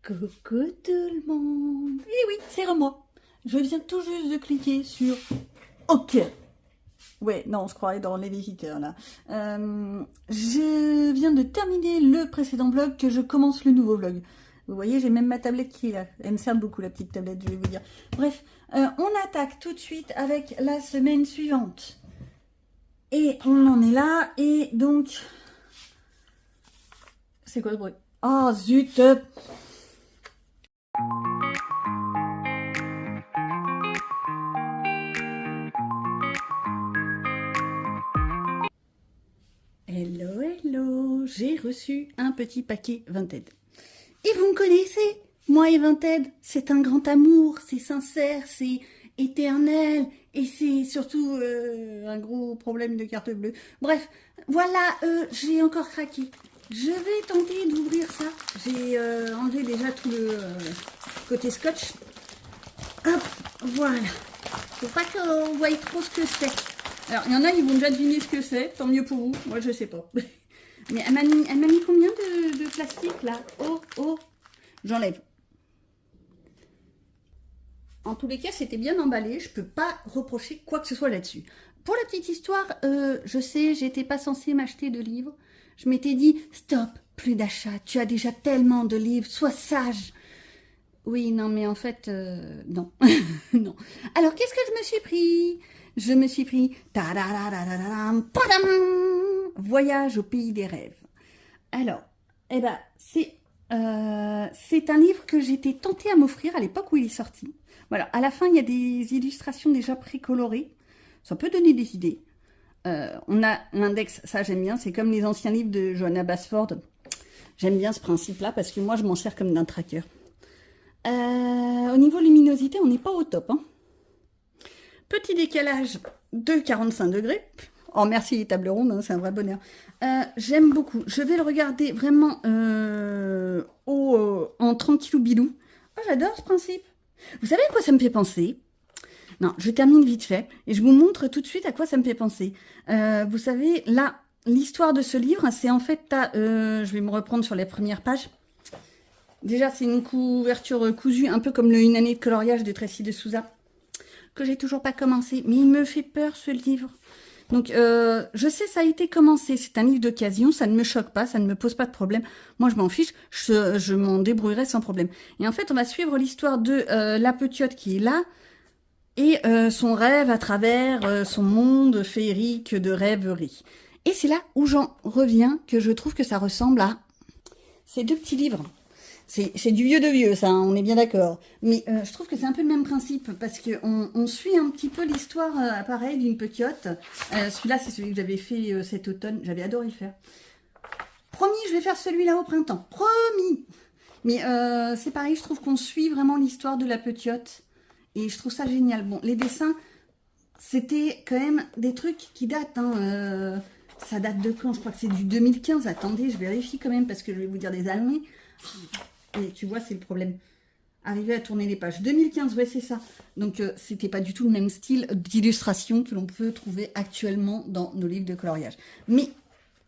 Coucou tout le monde. Eh oui, c'est moi. Je viens tout juste de cliquer sur OK. Ouais, non, on se croirait dans les visiteurs là. Je viens de terminer le précédent vlog, que je commence le nouveau vlog. Vous voyez, j'ai même ma tablette qui est là. Elle me sert beaucoup, la petite tablette, je vais vous dire. Bref, on attaque tout de suite avec la semaine suivante. Et on en est là, et donc... C'est quoi ce bruit? Oh zut! Hello, hello, j'ai reçu un petit paquet Vinted. Et vous me connaissez, moi et Vinted, c'est un grand amour, c'est sincère, c'est éternel, et c'est surtout un gros problème de carte bleue. Bref, voilà, j'ai encore craqué. Je vais tenter d'ouvrir ça. J'ai enlevé déjà tout le côté scotch. Hop, voilà. Faut pas qu'on voie trop ce que c'est. Alors, il y en a, ils vont déjà deviner ce que c'est, tant mieux pour vous. Moi, je sais pas. Mais elle m'a mis combien de plastique, là? Oh, j'enlève. En tous les cas, c'était bien emballé. Je peux pas reprocher quoi que ce soit là-dessus. Pour la petite histoire, je sais, j'étais pas censée m'acheter de livres. Je m'étais dit, stop, plus d'achat. Tu as déjà tellement de livres, sois sage. Oui, non, mais en fait, non. Non. Alors, qu'est-ce que je me suis pris? Je me suis pris Voyage au pays des rêves. Alors, eh ben, c'est un livre que j'étais tentée à m'offrir à l'époque où il est sorti. Voilà, à la fin, il y a des illustrations déjà précolorées. Ça peut donner des idées. On a l'index, ça j'aime bien, c'est comme les anciens livres de Johanna Basford. J'aime bien ce principe-là parce que moi, je m'en sers comme d'un tracker. Au niveau luminosité, on n'est pas au top. Hein. Petit décalage de 45 degrés. Oh, merci les tables rondes, hein, c'est un vrai bonheur. J'aime beaucoup. Je vais le regarder vraiment en tranquillou bilou. Oh, j'adore ce principe. Vous savez à quoi ça me fait penser? Non, je termine vite fait et je vous montre tout de suite à quoi ça me fait penser. Vous savez, là, l'histoire de ce livre, c'est en fait, je vais me reprendre sur les premières pages. Déjà, c'est une couverture cousue, un peu comme Une année de coloriage de Tracy de Souza, que j'ai toujours pas commencé, mais il me fait peur ce livre. Donc, je sais, ça a été commencé, c'est un livre d'occasion, ça ne me choque pas, ça ne me pose pas de problème. Moi, je m'en fiche, je m'en débrouillerai sans problème. Et en fait, on va suivre l'histoire de la petite qui est là, et son rêve à travers son monde féerique de rêverie. Et c'est là où j'en reviens, que je trouve que ça ressemble à ces deux petits livres. C'est du vieux de vieux, ça, hein, on est bien d'accord. Mais je trouve que c'est un peu le même principe, parce qu'on suit un petit peu l'histoire, pareil, d'une petite. Celui-là, c'est celui que j'avais fait cet automne. J'avais adoré le faire. Promis, je vais faire celui-là au printemps. Promis. Mais c'est pareil, je trouve qu'on suit vraiment l'histoire de la petite. Et je trouve ça génial. Bon, les dessins, c'était quand même des trucs qui datent. Hein, ça date de quand? Je crois que c'est du 2015. Attendez, je vérifie quand même, parce que je vais vous dire des années. Et tu vois, c'est le problème. Arriver à tourner les pages. 2015, ouais, c'est ça. Donc, c'était pas du tout le même style d'illustration que l'on peut trouver actuellement dans nos livres de coloriage. Mais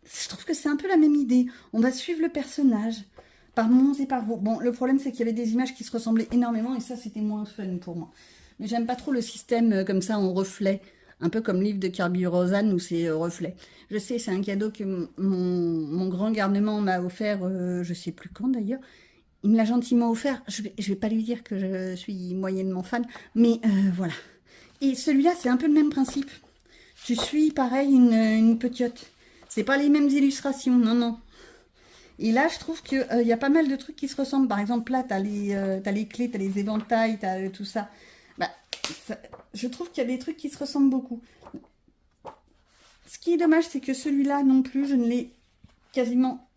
je trouve que c'est un peu la même idée. On va suivre le personnage par moments et par vous. Bon, le problème, c'est qu'il y avait des images qui se ressemblaient énormément et ça, c'était moins fun pour moi. Mais j'aime pas trop le système comme ça en reflet. Un peu comme le livre de Kirby Rosanne où c'est reflet. Je sais, c'est un cadeau que mon grand garnement m'a offert, je sais plus quand d'ailleurs. Il me l'a gentiment offert. Je vais pas lui dire que je suis moyennement fan, mais voilà. Et celui-là, c'est un peu le même principe. Tu suis, pareil, une petite. C'est pas les mêmes illustrations, non, non. Et là, je trouve qu'il y a pas mal de trucs qui se ressemblent. Par exemple, là, t'as les clés, t'as les éventails, t'as tout ça. Bah, je trouve qu'il y a des trucs qui se ressemblent beaucoup. Ce qui est dommage, c'est que celui-là non plus, je ne l'ai quasiment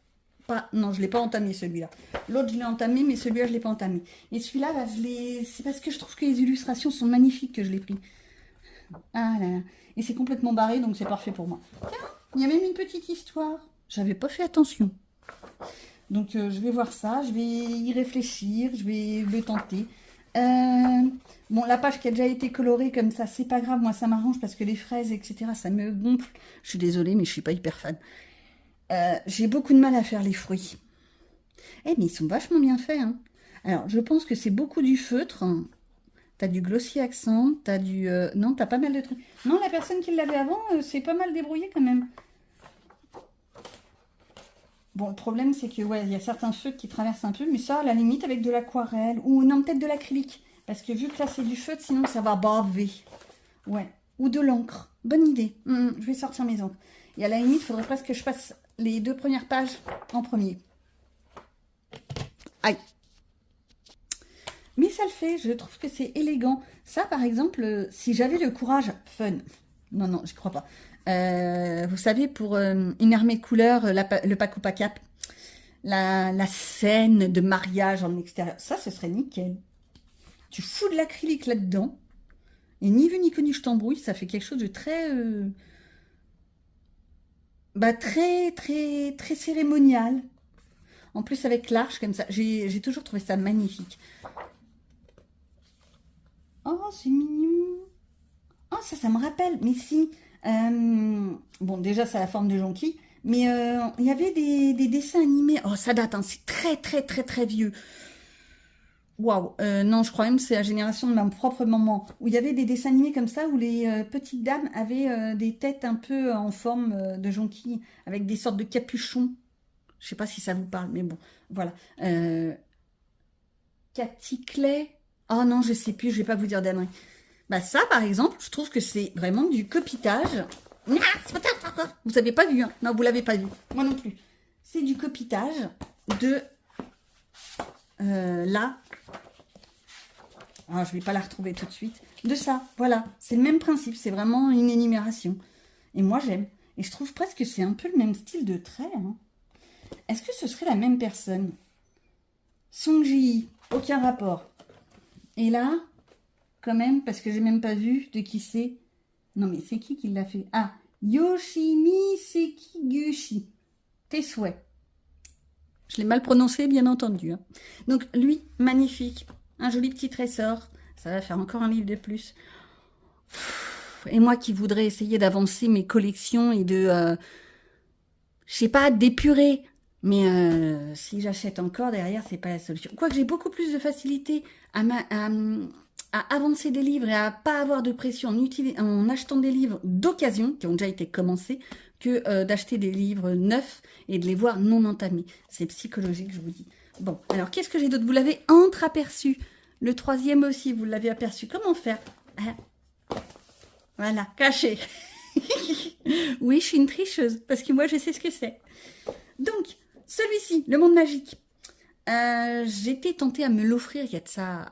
pas... Non, je ne l'ai pas entamé, celui-là. L'autre, je l'ai entamé, mais celui-là, je ne l'ai pas entamé. Et celui-là, là, c'est parce que je trouve que les illustrations sont magnifiques que je l'ai pris. Ah là là. Et c'est complètement barré, donc c'est parfait pour moi. Tiens, il y a même une petite histoire. J'avais pas fait attention. Donc, je vais voir ça, je vais y réfléchir, je vais le tenter. Bon, la page qui a déjà été colorée comme ça, c'est pas grave, moi ça m'arrange parce que les fraises, etc., ça me gonfle. Je suis désolée, mais je suis pas hyper fan. J'ai beaucoup de mal à faire les fruits. Eh, mais ils sont vachement bien faits, hein. Alors, je pense que c'est beaucoup du feutre. T'as du Glossy Accent, t'as du... non, t'as pas mal de trucs. Non, la personne qui l'avait avant, c'est pas mal débrouillé quand même. Bon, le problème, c'est que, ouais, il y a certains feutres qui traversent un peu, mais ça, à la limite, avec de l'aquarelle, ou non, peut-être de l'acrylique. Parce que vu que là, c'est du feutre, sinon, ça va baver. Ouais. Ou de l'encre. Bonne idée. Je vais sortir mes encres. Et à la limite, il faudrait presque que je fasse les 2 premières pages en premier. Aïe. Mais ça le fait, je trouve que c'est élégant. Ça, par exemple, si j'avais le courage, fun. Non, non, je crois pas. Vous savez, pour une armée de couleurs, le Paco Pacap, la scène de mariage en extérieur, ça, ce serait nickel. Tu fous de l'acrylique là-dedans, et ni vu ni connu, je t'embrouille, ça fait quelque chose de très... très, très, très cérémonial. En plus, avec l'arche, comme ça, j'ai toujours trouvé ça magnifique. Oh, c'est mignon. Oh, ça me rappelle. Mais si. Bon, déjà, c'est la forme de jonquille. Mais il y avait des dessins animés. Oh, ça date, hein, c'est très, très, très, très vieux. Waouh. Non, je crois même que c'est la génération de ma propre maman. Où il y avait des dessins animés comme ça, où les petites dames avaient des têtes un peu en forme de jonquille, avec des sortes de capuchons. Je sais pas si ça vous parle, mais bon, voilà. Cathy Clay. Oh non, je sais plus, je vais pas vous dire d'ânerie. Bah ça, par exemple, je trouve que c'est vraiment du copitage. Vous avez pas vu, hein? Non, vous l'avez pas vu. Moi non plus. C'est du copitage de là. Ah, je vais pas la retrouver tout de suite. De ça, voilà. C'est le même principe. C'est vraiment une énumération. Et moi, j'aime. Et je trouve presque que c'est un peu le même style de trait. Hein. Est-ce que ce serait la même personne? Song Ji, aucun rapport. Et là, quand même, parce que j'ai même pas vu de qui c'est. Non, mais c'est qui l'a fait? Ah, Yoshimi Sekiguchi. Tes souhaits. Je l'ai mal prononcé, bien entendu. Hein. Donc, lui, magnifique. Un joli petit trésor. Ça va faire encore un livre de plus. Et moi qui voudrais essayer d'avancer mes collections et de... je sais pas, d'épurer. Mais si j'achète encore, derrière, c'est pas la solution. Quoique j'ai beaucoup plus de facilité à avancer des livres et à pas avoir de pression en achetant des livres d'occasion, qui ont déjà été commencés, que d'acheter des livres neufs et de les voir non entamés. C'est psychologique, je vous dis. Bon, alors qu'est-ce que j'ai d'autre? Vous l'avez entreaperçu. Le troisième aussi, vous l'avez aperçu. Comment faire? Voilà, caché. Oui, je suis une tricheuse, parce que moi, je sais ce que c'est. Donc, celui-ci, Le Monde Magique. J'étais tentée à me l'offrir il y a de ça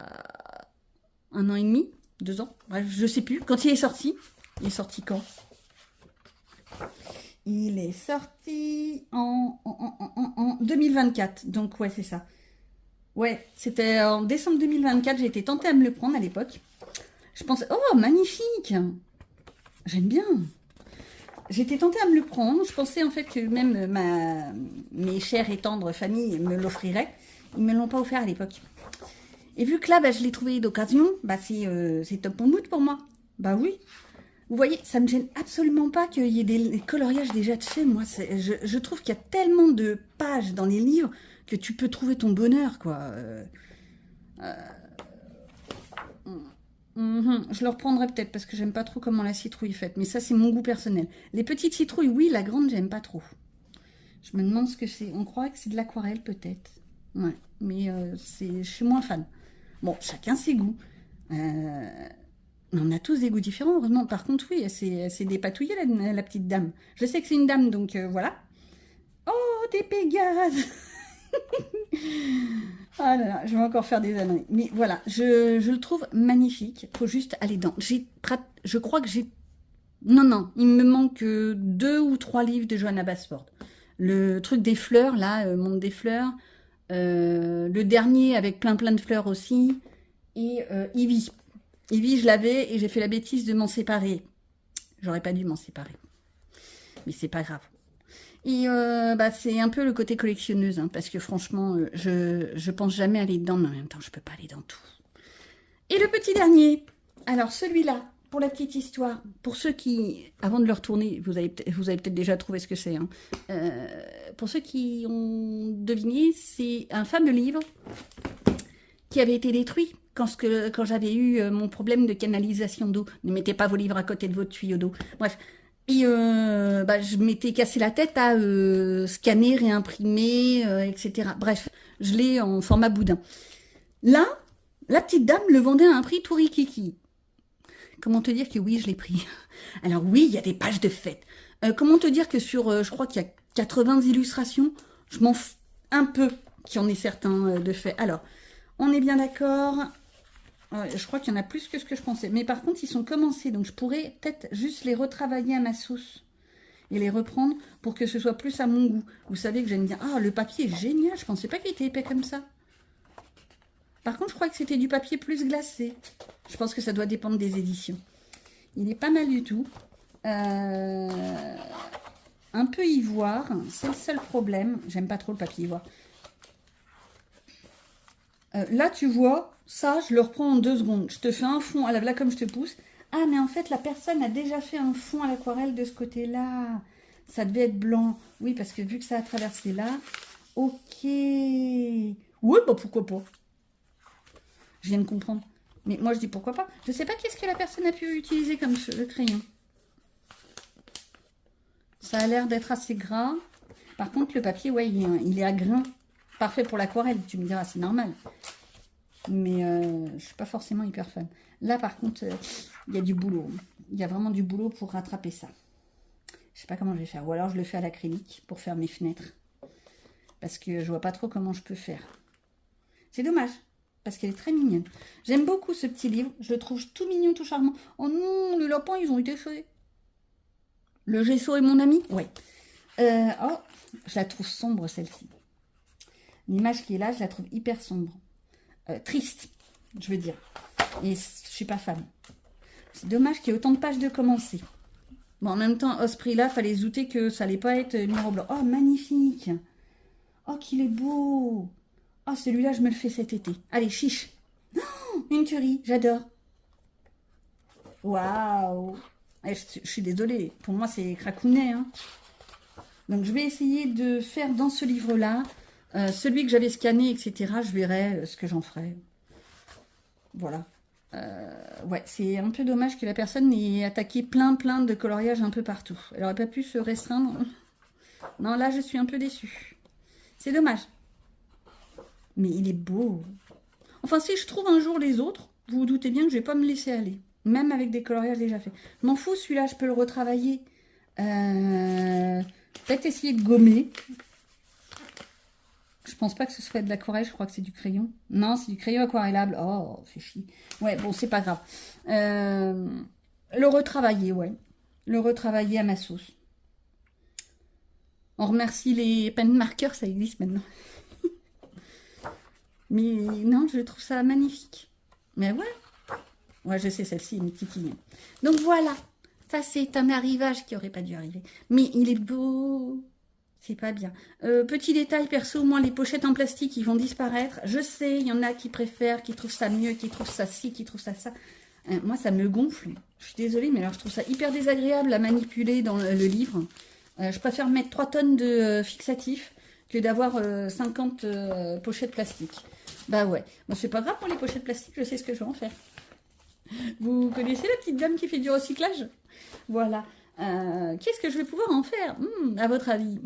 1 an et demi, 2 ans, bref, je sais plus. Quand il est sorti quand? Il est sorti en 2024, donc ouais, c'est ça. Ouais, c'était en décembre 2024, j'ai été tentée à me le prendre à l'époque. Je pensais, oh, magnifique! J'aime bien. J'étais tentée à me le prendre. Je pensais en fait que même mes chères et tendres familles me l'offriraient. Ils ne me l'ont pas offert à l'époque. Et vu que là, je l'ai trouvé d'occasion, c'est top mood pour moi. Bah oui. Vous voyez, ça me gêne absolument pas qu'il y ait des coloriages déjà de fait. Moi, je trouve qu'il y a tellement de pages dans les livres que tu peux trouver ton bonheur, quoi. Je le reprendrai peut-être parce que j'aime pas trop comment la citrouille est faite. Mais ça, c'est mon goût personnel. Les petites citrouilles, oui. La grande, j'aime pas trop. Je me demande ce que c'est. On croit que c'est de l'aquarelle, peut-être. Ouais. Mais je suis moins fan. Bon, chacun ses goûts. On a tous des goûts différents, heureusement. Par contre, oui, elle s'est dépatouillée, la petite dame. Je sais que c'est une dame, donc voilà. Oh, des Pégases. Ah là là, je vais encore faire des âneries. Mais voilà, je le trouve magnifique. Faut juste aller dans. Je crois que j'ai... Non, il me manque 2 ou 3 livres de Johanna Basford. Le truc des fleurs, là, Monde des fleurs. Le dernier avec plein de fleurs aussi. Et Ivy. Ivy, je l'avais et j'ai fait la bêtise de m'en séparer. J'aurais pas dû m'en séparer. Mais c'est pas grave. Et c'est un peu le côté collectionneuse, hein, parce que franchement, je pense jamais aller dedans, mais en même temps, je peux pas aller dans tout. Et le petit dernier, alors celui-là, pour la petite histoire, pour ceux qui, avant de le retourner, vous avez peut-être déjà trouvé ce que c'est, hein, pour ceux qui ont deviné, c'est un fameux livre qui avait été détruit quand j'avais eu mon problème de canalisation d'eau. Ne mettez pas vos livres à côté de votre tuyau d'eau. Bref. Et je m'étais cassé la tête à scanner, réimprimer, etc. Bref, je l'ai en format boudin. Là, la petite dame le vendait à un prix tout rikiki. Comment te dire que oui, je l'ai pris. Alors oui, il y a des pages de fête. Comment te dire que sur, je crois qu'il y a 80 illustrations, je m'en fous un peu qu'il y en ait certains de faits. Alors, on est bien d'accord. Je crois qu'il y en a plus que ce que je pensais. Mais par contre, ils sont commencés. Donc, je pourrais peut-être juste les retravailler à ma sauce. Et les reprendre pour que ce soit plus à mon goût. Vous savez que j'aime bien. Ah, le papier est génial. Je pensais pas qu'il était épais comme ça. Par contre, je crois que c'était du papier plus glacé. Je pense que ça doit dépendre des éditions. Il est pas mal du tout. Un peu ivoire. C'est le seul problème. J'aime pas trop le papier ivoire. Là, tu vois, ça, je le reprends en 2 secondes. Je te fais un fond, là comme je te pousse. Ah, mais en fait, la personne a déjà fait un fond à l'aquarelle de ce côté-là. Ça devait être blanc. Oui, parce que vu que ça a traversé là. Ok. Oui, bah pourquoi pas. Je viens de comprendre. Mais moi, je dis pourquoi pas. Je sais pas qu'est-ce que la personne a pu utiliser comme le crayon. Ça a l'air d'être assez gras. Par contre, le papier, ouais, il est à grains. Parfait pour l'aquarelle, tu me diras, c'est normal. Mais je suis pas forcément hyper fan. Là, par contre, il y a du boulot. Il y a vraiment du boulot pour rattraper ça. Je sais pas comment je vais faire. Ou alors, je le fais à l'acrylique pour faire mes fenêtres. Parce que je vois pas trop comment je peux faire. C'est dommage. Parce qu'elle est très mignonne. J'aime beaucoup ce petit livre. Je le trouve tout mignon, tout charmant. Oh non, les lapins, ils ont été faits. Le gesso est mon ami? Oui. Oh, je la trouve sombre, celle-ci. L'image qui est là, je la trouve hyper sombre. Triste, je veux dire. Et je suis pas fan. C'est dommage qu'il y ait autant de pages de commencer. Bon, en même temps, à ce prix-là, fallait se douter que ça allait pas être miro blanc. Oh, magnifique. Oh, qu'il est beau. Oh, celui-là, je me le fais cet été. Allez, chiche. Oh, une tuerie, j'adore. Waouh. Je suis désolée. Pour moi, c'est cracounet. Hein. Donc, je vais essayer de faire dans ce livre-là, celui que j'avais scanné, etc. Je verrai ce que j'en ferai. Voilà. Ouais, c'est un peu dommage que la personne ait attaqué plein de coloriages un peu partout. Elle aurait pas pu se restreindre. Non, là, je suis un peu déçue. C'est dommage. Mais il est beau. Enfin, si je trouve un jour les autres, vous vous doutez bien que je vais pas me laisser aller. Même avec des coloriages déjà faits. Je m'en fous, celui-là, je peux le retravailler. Peut-être essayer de gommer. Je pense pas que ce soit de l'aquarelle, je crois que c'est du crayon. Non, c'est du crayon aquarellable. Oh, c'est chier. Ouais, bon, c'est pas grave. Le retravailler, ouais. Le retravailler à ma sauce. On remercie les pen markers, ça existe maintenant. Mais non, je trouve ça magnifique. Mais ouais. Ouais, je sais, celle-ci est une titille. Donc voilà. Ça, c'est un arrivage qui aurait pas dû arriver. Mais il est beau. C'est pas bien. Petit détail perso, moi, les pochettes en plastique, ils vont disparaître. Je sais, il y en a qui préfèrent, qui trouvent ça mieux, qui trouvent ça ci, qui trouvent ça ça. Moi, ça me gonfle. Je suis désolée, mais alors je trouve ça hyper désagréable à manipuler dans le livre. Je préfère mettre 3 tonnes de fixatif que d'avoir 50 pochettes plastiques. Bah ouais. Bon, c'est pas grave pour les pochettes plastiques, je sais ce que je vais en faire. Vous connaissez la petite dame qui fait du recyclage? Voilà. Qu'est-ce que je vais pouvoir en faire, à votre avis?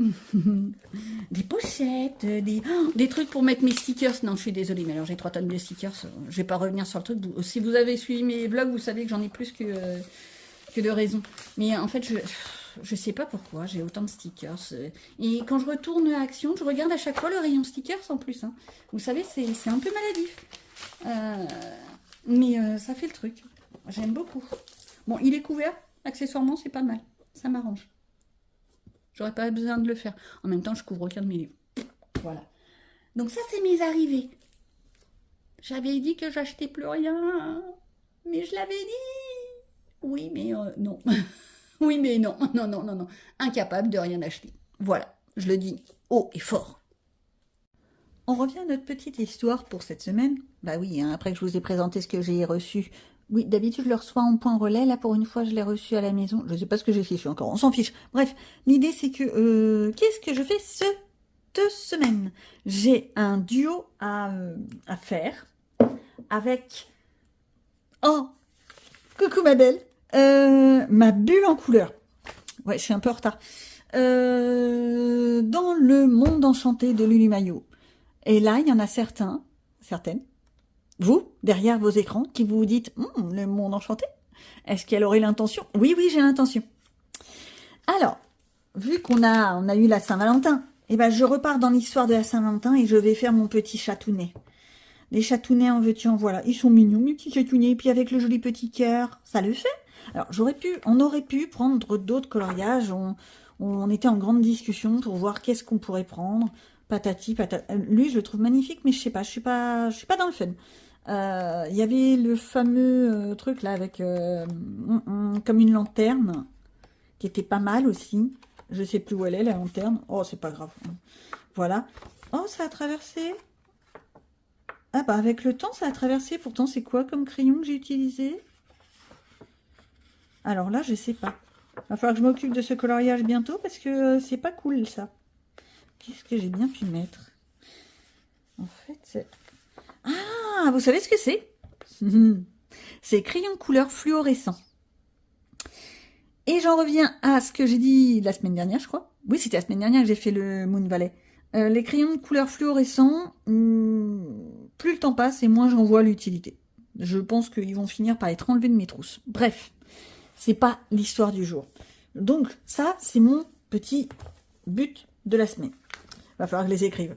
Des pochettes, des trucs pour mettre mes stickers. Non, je suis désolée, mais alors j'ai 3 tonnes de stickers. Je vais pas revenir sur le truc. Si vous avez suivi mes vlogs, vous savez que j'en ai plus que de raison. Mais en fait, je sais pas pourquoi j'ai autant de stickers. Et quand je retourne à Action, je regarde à chaque fois le rayon stickers en plus. Hein. Vous savez, c'est un peu maladif. Mais ça fait le truc. J'aime beaucoup. Bon, il est couvert. Accessoirement, c'est pas mal. Ça m'arrange. J'aurais pas besoin de le faire. En même temps, je couvre aucun de mes livres. Voilà. Donc ça, c'est mes arrivées. J'avais dit que j'achetais plus rien. Mais je l'avais dit. Oui, mais non. Oui, mais non. Non, non, non, non. Incapable de rien acheter. Voilà. Je le dis haut et fort. On revient à notre petite histoire pour cette semaine. Bah oui, hein, après que je vous ai présenté ce que j'ai reçu. Oui, d'habitude, je le reçois en point relais. Là, pour une fois, je l'ai reçu à la maison. Je ne sais pas ce que j'ai fichu encore. On s'en fiche. Bref, l'idée, c'est que... qu'est-ce que je fais cette semaine? J'ai un duo à faire. avec... Oh, coucou ma belle, ma bulle en couleur. Ouais, je suis un peu en retard. Dans le monde enchanté de Lulu Maillot. Et là, il y en a certaines, vous, derrière vos écrans, qui vous dites le monde enchanté. Est-ce qu'elle aurait l'intention? Oui, oui, j'ai l'intention. Alors, vu qu'on a eu la Saint-Valentin, eh ben, je repars dans l'histoire de la Saint-Valentin et je vais faire mon petit chatounet. Les chatounets en veux-tu en voilà. Ils sont mignons, mes petits chatounets. Et puis avec le joli petit cœur, ça le fait. Alors, on aurait pu prendre d'autres coloriages. On était en grande discussion pour voir qu'est-ce qu'on pourrait prendre. Patati, patata. Lui, je le trouve magnifique, mais je sais pas, je suis pas dans le fun. Il y avait le fameux truc là avec comme une lanterne qui était pas mal aussi. Je sais plus où elle est, la lanterne. Oh, c'est pas grave. Voilà. Oh, ça a traversé. Ah bah avec le temps, ça a traversé. Pourtant, c'est quoi comme crayon que j'ai utilisé? Alors là, je sais pas. Il va falloir que je m'occupe de ce coloriage bientôt parce que c'est pas cool ça. Qu'est-ce que j'ai bien pu mettre? En fait, c'est... Ah, vous savez ce que c'est? C'est crayon couleur fluorescent. Et j'en reviens à ce que j'ai dit la semaine dernière, je crois. Oui, c'était la semaine dernière que j'ai fait le Moon Valley. Les crayons de couleur fluorescent, plus le temps passe et moins j'en vois l'utilité. Je pense qu'ils vont finir par être enlevés de mes trousses. Bref, c'est pas l'histoire du jour. Donc ça, c'est mon petit but de la semaine. Va falloir que je les écrive.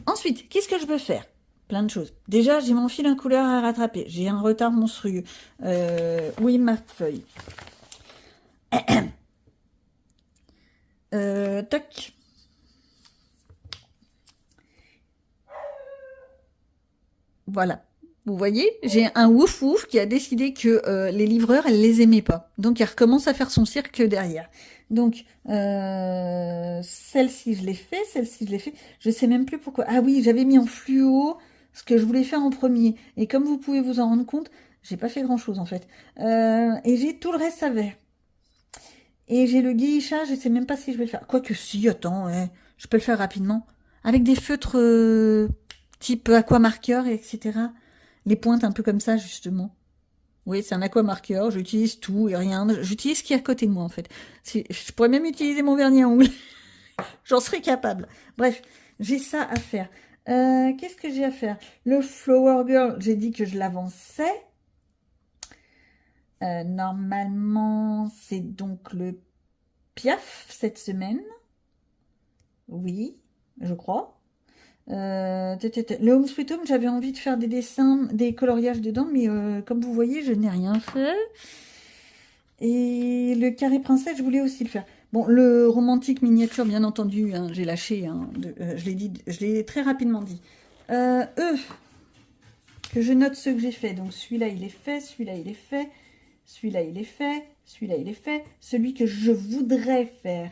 Ensuite, qu'est-ce que je peux faire? Plein de choses. Déjà, j'ai mon fil en couleur à rattraper. J'ai un retard monstrueux. Où est ma feuille? Tac. Voilà. Vous voyez, j'ai un wouf wouf qui a décidé que les livreurs, elle les aimait pas. Donc, elle recommence à faire son cirque derrière. Donc, celle-ci, je l'ai fait. Celle-ci, je l'ai fait. Je sais même plus pourquoi. Ah oui, j'avais mis en fluo ce que je voulais faire en premier. Et comme vous pouvez vous en rendre compte, j'ai pas fait grand-chose en fait. Et j'ai tout le reste à vert. Et j'ai le guillichage, je sais même pas si je vais le faire. Quoique si, attends, ouais, je peux le faire rapidement. Avec des feutres type aquamarqueur, etc. Les pointes un peu comme ça, justement. Oui, c'est un aquamarqueur, j'utilise tout et rien. J'utilise ce qui est à côté de moi, en fait. Je pourrais même utiliser mon vernis à ongles. J'en serais capable. Bref, j'ai ça à faire. Qu'est-ce que j'ai à faire? Le Flower Girl, j'ai dit que je l'avançais. Normalement, c'est donc le Piaf cette semaine. Oui, je crois. Le Home Sweet Home, j'avais envie de faire des dessins, des coloriages dedans, mais comme vous voyez, je n'ai rien fait. Et le Carré Princesse, je voulais aussi le faire. Bon, le romantique miniature, bien entendu, hein, j'ai lâché. Hein, je l'ai très rapidement dit. Que je note ce que j'ai fait. Donc celui-là, il est fait, celui-là, il est fait, celui-là, il est fait, celui-là, il est fait. Celui que je voudrais faire.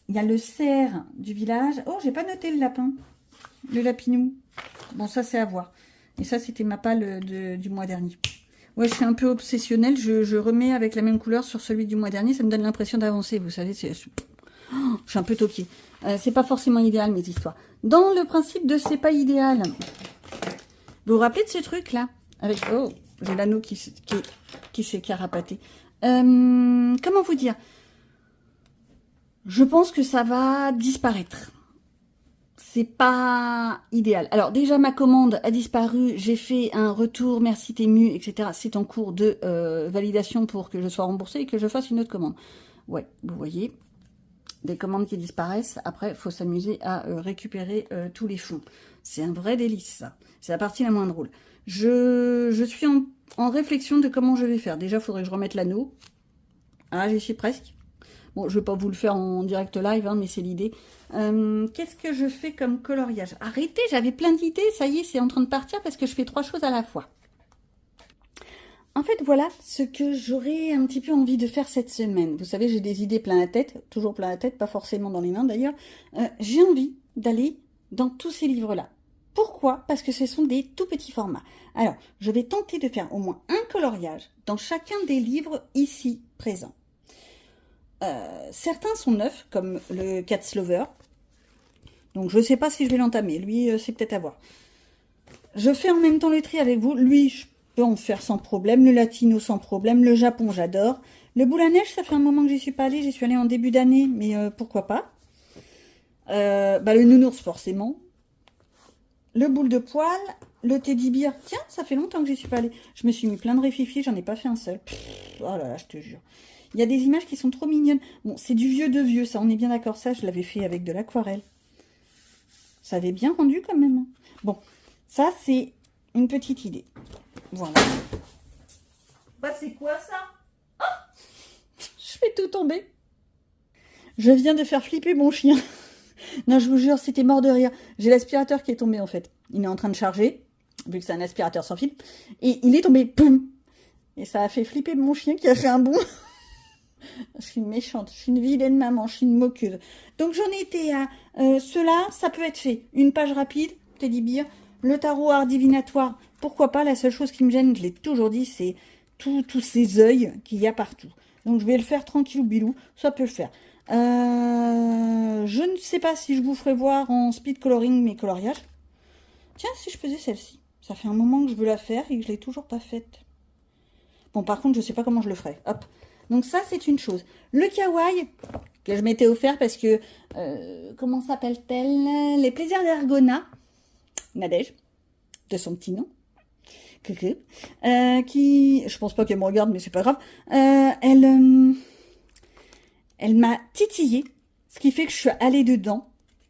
Il y a le cerf du village. Oh, j'ai pas noté le lapin. Le lapinou. Bon, ça, c'est à voir. Et ça, c'était ma palle du mois dernier. Ouais, je suis un peu obsessionnelle. Je remets avec la même couleur sur celui du mois dernier. Ça me donne l'impression d'avancer. Vous savez, je suis un peu toquée. C'est pas forcément idéal, mes histoires. Dans le principe de c'est pas idéal, vous vous rappelez de ce truc-là? Avec... Oh, j'ai l'anneau qui s'est carapaté. Comment vous dire? Je pense que ça va disparaître. C'est pas idéal. Alors déjà, ma commande a disparu. J'ai fait un retour, merci Temu, etc. C'est en cours de validation pour que je sois remboursée et que je fasse une autre commande. Ouais, vous voyez, des commandes qui disparaissent. Après, il faut s'amuser à récupérer tous les fonds. C'est un vrai délice, ça. C'est la partie la moins drôle. Je suis en réflexion de comment je vais faire. Déjà, il faudrait que je remette l'anneau. Ah, j'y suis presque. Bon, je ne vais pas vous le faire en direct live, hein, mais c'est l'idée. Qu'est-ce que je fais comme coloriage? Arrêtez, j'avais plein d'idées. Ça y est, c'est en train de partir parce que je fais 3 choses à la fois. En fait, voilà ce que j'aurais un petit peu envie de faire cette semaine. Vous savez, j'ai des idées plein la tête, toujours plein la tête, pas forcément dans les mains d'ailleurs. J'ai envie d'aller dans tous ces livres-là. Pourquoi? Parce que ce sont des tout petits formats. Alors, je vais tenter de faire au moins un coloriage dans chacun des livres ici présents. Certains sont neufs, comme le Cat Lover. Donc, je ne sais pas si je vais l'entamer. Lui, c'est peut-être à voir. je fais en même temps le tri avec vous. Lui, je peux en faire sans problème. Le latino sans problème. Le Japon, j'adore. Le boule à neige, ça fait un moment que j'y suis pas allée. J'y suis allée en début d'année, mais pourquoi pas. Le nounours, forcément. Le boule de poil. Le teddy bear. Tiens, ça fait longtemps que j'y suis pas allée. Je me suis mis plein de réfifis, j'en ai pas fait un seul. Oh là là, je te jure. Il y a des images qui sont trop mignonnes. Bon, c'est du vieux de vieux, ça, on est bien d'accord. Ça, je l'avais fait avec de l'aquarelle. Ça avait bien rendu quand même. Bon, ça, c'est une petite idée. Voilà. Bah, c'est quoi ça? Oh, je fais tout tomber. Je viens de faire flipper mon chien. Non, je vous jure, c'était mort de rire. J'ai l'aspirateur qui est tombé, en fait. Il est en train de charger, vu que c'est un aspirateur sans fil. Et il est tombé, poum! Et ça a fait flipper mon chien qui a fait un bond. Je suis une méchante, je suis une vilaine maman, je suis une moqueuse. Donc j'en étais à cela, ça peut être fait. Une page rapide, teddy bear, le tarot art divinatoire, pourquoi pas. La seule chose qui me gêne, je l'ai toujours dit, c'est tous ces œils qu'il y a partout. Donc je vais le faire tranquille ou bilou, ça peut le faire. Je ne sais pas si je vous ferai voir en speed coloring mes coloriages. Tiens, si je faisais celle-ci. Ça fait un moment que je veux la faire et que je l'ai toujours pas faite. Bon, par contre, je sais pas comment je le ferai. Hop. Donc ça, c'est une chose. Le kawaii, que je m'étais offert parce que, comment s'appelle-t-elle? Les plaisirs d'Argona, Nadège, de son petit nom. Coucou. Je pense pas qu'elle me regarde, mais c'est pas grave. Elle m'a titillé, ce qui fait que je suis allée dedans,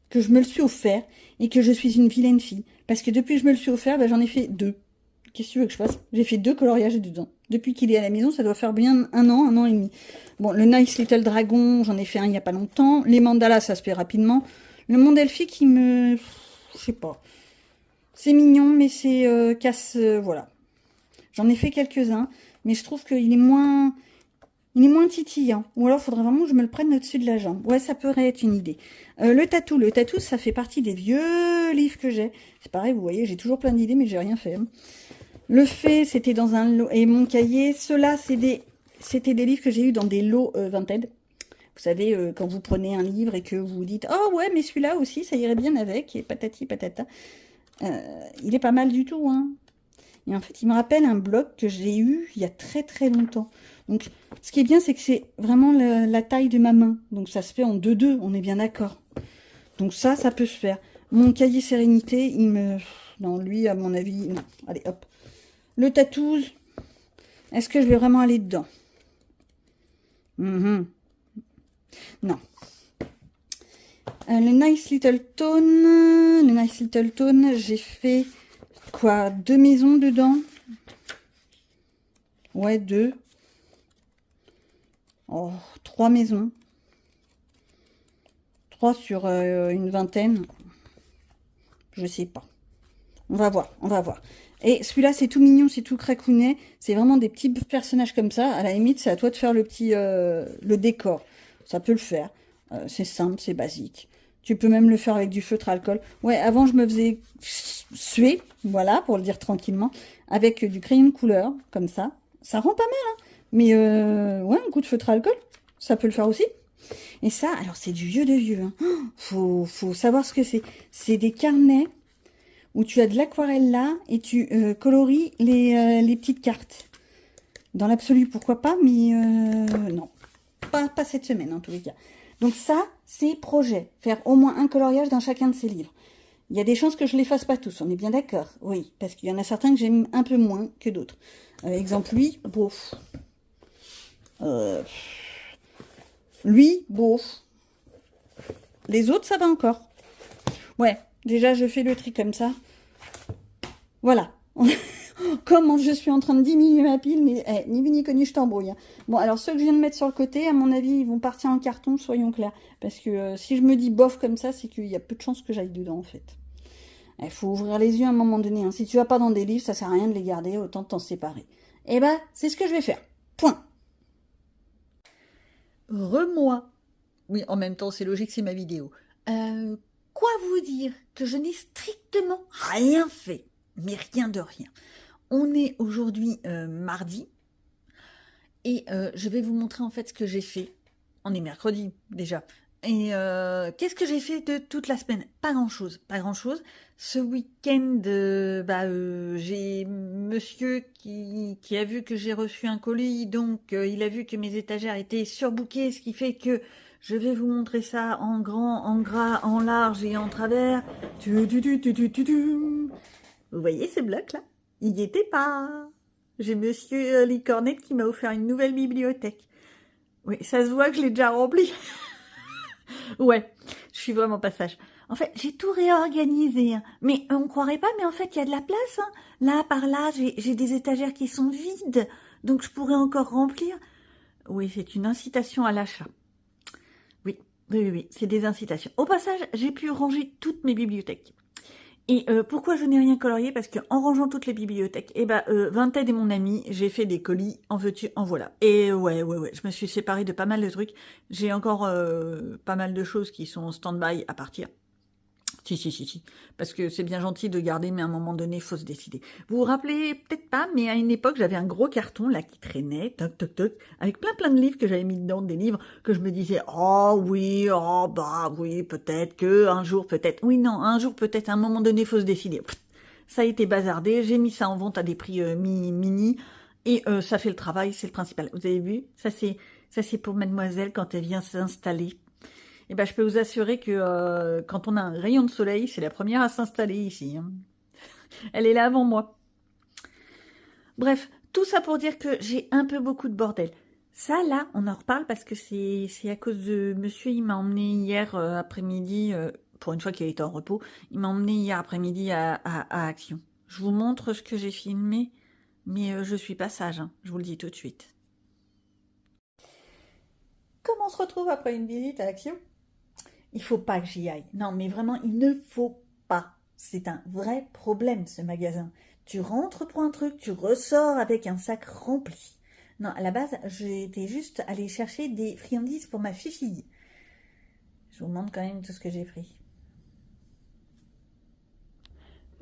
que je me le suis offert et que je suis une vilaine fille. Parce que depuis que je me le suis offert, j'en ai fait 2. Qu'est-ce que tu veux que je fasse? J'ai fait 2 coloriages dedans. Depuis qu'il est à la maison, ça doit faire bien un an et demi. Bon, le Nice Little Dragon, j'en ai fait un il n'y a pas longtemps. Les mandalas, ça se fait rapidement. Le monde elfique, qui me... Je sais pas. C'est mignon, mais c'est casse... voilà. J'en ai fait quelques-uns, mais je trouve qu'il est moins... Il est moins titillant. Ou alors, il faudrait vraiment que je me le prenne au-dessus de la jambe. Ouais, ça pourrait être une idée. Le tatou, ça fait partie des vieux livres que j'ai. C'est pareil, vous voyez, j'ai toujours plein d'idées, mais j'ai rien fait. Hein. Le fait, c'était dans un lot. Et mon cahier, ceux-là, c'était des livres que j'ai eu dans des lots Vinted. Vous savez, quand vous prenez un livre et que vous vous dites « Oh ouais, mais celui-là aussi, ça irait bien avec. » Et patati patata. Il est pas mal du tout, hein. Et en fait, il me rappelle un blog que j'ai eu il y a très très longtemps. Donc, ce qui est bien, c'est que c'est vraiment la taille de ma main. Donc, ça se fait en 2-2, on est bien d'accord. Donc ça peut se faire. Mon cahier sérénité, il me... Non, lui, à mon avis, non. Allez, hop. Le tatouage, est-ce que je vais vraiment aller dedans? Non. Le Nice Little Tone, j'ai fait... Quoi, 2 maisons dedans? Ouais, 2. Oh, 3 maisons. 3 sur une vingtaine. Je sais pas. On va voir, on va voir. Et celui-là, c'est tout mignon, c'est tout cracounet. C'est vraiment des petits personnages comme ça. À la limite, c'est à toi de faire le petit le décor. Ça peut le faire. C'est simple, c'est basique. Tu peux même le faire avec du feutre alcool. Ouais, avant, je me faisais suer, voilà, pour le dire tranquillement, avec du crayon de couleur, comme ça. Ça rend pas mal, hein. Mais, ouais, un coup de feutre alcool, ça peut le faire aussi. Et ça, alors, c'est du vieux de vieux. Hein. Faut savoir ce que c'est. C'est des carnets où tu as de l'aquarelle là et tu colories les petites cartes. Dans l'absolu, pourquoi pas, mais non. Pas cette semaine, en tous les cas. Donc ça, c'est projet. Faire au moins un coloriage dans chacun de ces livres. Il y a des chances que je les fasse pas tous, on est bien d'accord. Oui, parce qu'il y en a certains que j'aime un peu moins que d'autres. Exemple, lui, bof. Lui, bof. Les autres, ça va encore. Ouais, déjà, je fais le tri comme ça. Voilà. Comment je suis en train de diminuer ma pile, mais ni vu ni connu, je t'embrouille. Hein. Bon, alors ceux que je viens de mettre sur le côté, à mon avis, ils vont partir en carton, soyons clairs. Parce que si je me dis bof comme ça, c'est qu'il y a peu de chances que j'aille dedans, en fait. Il faut ouvrir les yeux à un moment donné. Hein. Si tu vas pas dans des livres, ça sert à rien de les garder, autant t'en séparer. Eh ben, c'est ce que je vais faire. Point. Remoi. Oui, en même temps, c'est logique, c'est ma vidéo. Quoi vous dire que je n'ai strictement rien fait, mais rien de rien. On est aujourd'hui mardi et je vais vous montrer en fait ce que j'ai fait. On est mercredi déjà. Et qu'est-ce que j'ai fait de toute la semaine? Pas grand-chose, pas grand-chose. Ce week-end, j'ai monsieur qui a vu que j'ai reçu un colis, donc il a vu que mes étagères étaient surbookées, ce qui fait que je vais vous montrer ça en grand, en gras, en large et en travers. Vous voyez ces blocs-là? Il n'y était pas. J'ai monsieur Licornette qui m'a offert une nouvelle bibliothèque. Oui, ça se voit que je l'ai déjà rempli. Ouais, je suis vraiment pas sage. En fait, j'ai tout réorganisé, hein. Mais on croirait pas, mais en fait, il y a de la place, hein. Là, par là, j'ai des étagères qui sont vides, donc je pourrais encore remplir. Oui, c'est une incitation à l'achat. Oui, oui, c'est des incitations. Au passage, j'ai pu ranger toutes mes bibliothèques. Et pourquoi je n'ai rien colorié? Parce qu'en rangeant toutes les bibliothèques, Vinted et mon ami, j'ai fait des colis, en veux-tu, en voilà. Et ouais, je me suis séparée de pas mal de trucs. J'ai encore pas mal de choses qui sont en stand-by à partir. Si. Parce que c'est bien gentil de garder, mais à un moment donné, il faut se décider. Vous vous rappelez peut-être pas, mais à une époque, j'avais un gros carton là qui traînait, toc, avec plein de livres que j'avais mis dedans, des livres que je me disais, oh oui, peut-être que un jour, peut-être. Oui, non, un jour, peut-être, à un moment donné, il faut se décider. Pff, ça a été bazardé, j'ai mis ça en vente à des prix mini, et ça fait le travail, c'est le principal. Vous avez vu? Ça c'est pour mademoiselle quand elle vient s'installer. Eh ben, je peux vous assurer que quand on a un rayon de soleil, c'est la première à s'installer ici, hein. Elle est là avant moi. Bref, tout ça pour dire que j'ai un peu beaucoup de bordel. Ça, là, on en reparle parce que c'est à cause de monsieur, il m'a emmené hier après-midi, pour une fois qu'il était en repos, il m'a emmené hier après-midi à Action. Je vous montre ce que j'ai filmé, mais je suis pas sage, hein, je vous le dis tout de suite. Comment on se retrouve après une visite à Action? Il faut pas que j'y aille. Non, mais vraiment, il ne faut pas. C'est un vrai problème, ce magasin. Tu rentres pour un truc, tu ressors avec un sac rempli. Non, à la base, j'étais juste allée chercher des friandises pour ma fille. Je vous montre quand même tout ce que j'ai pris.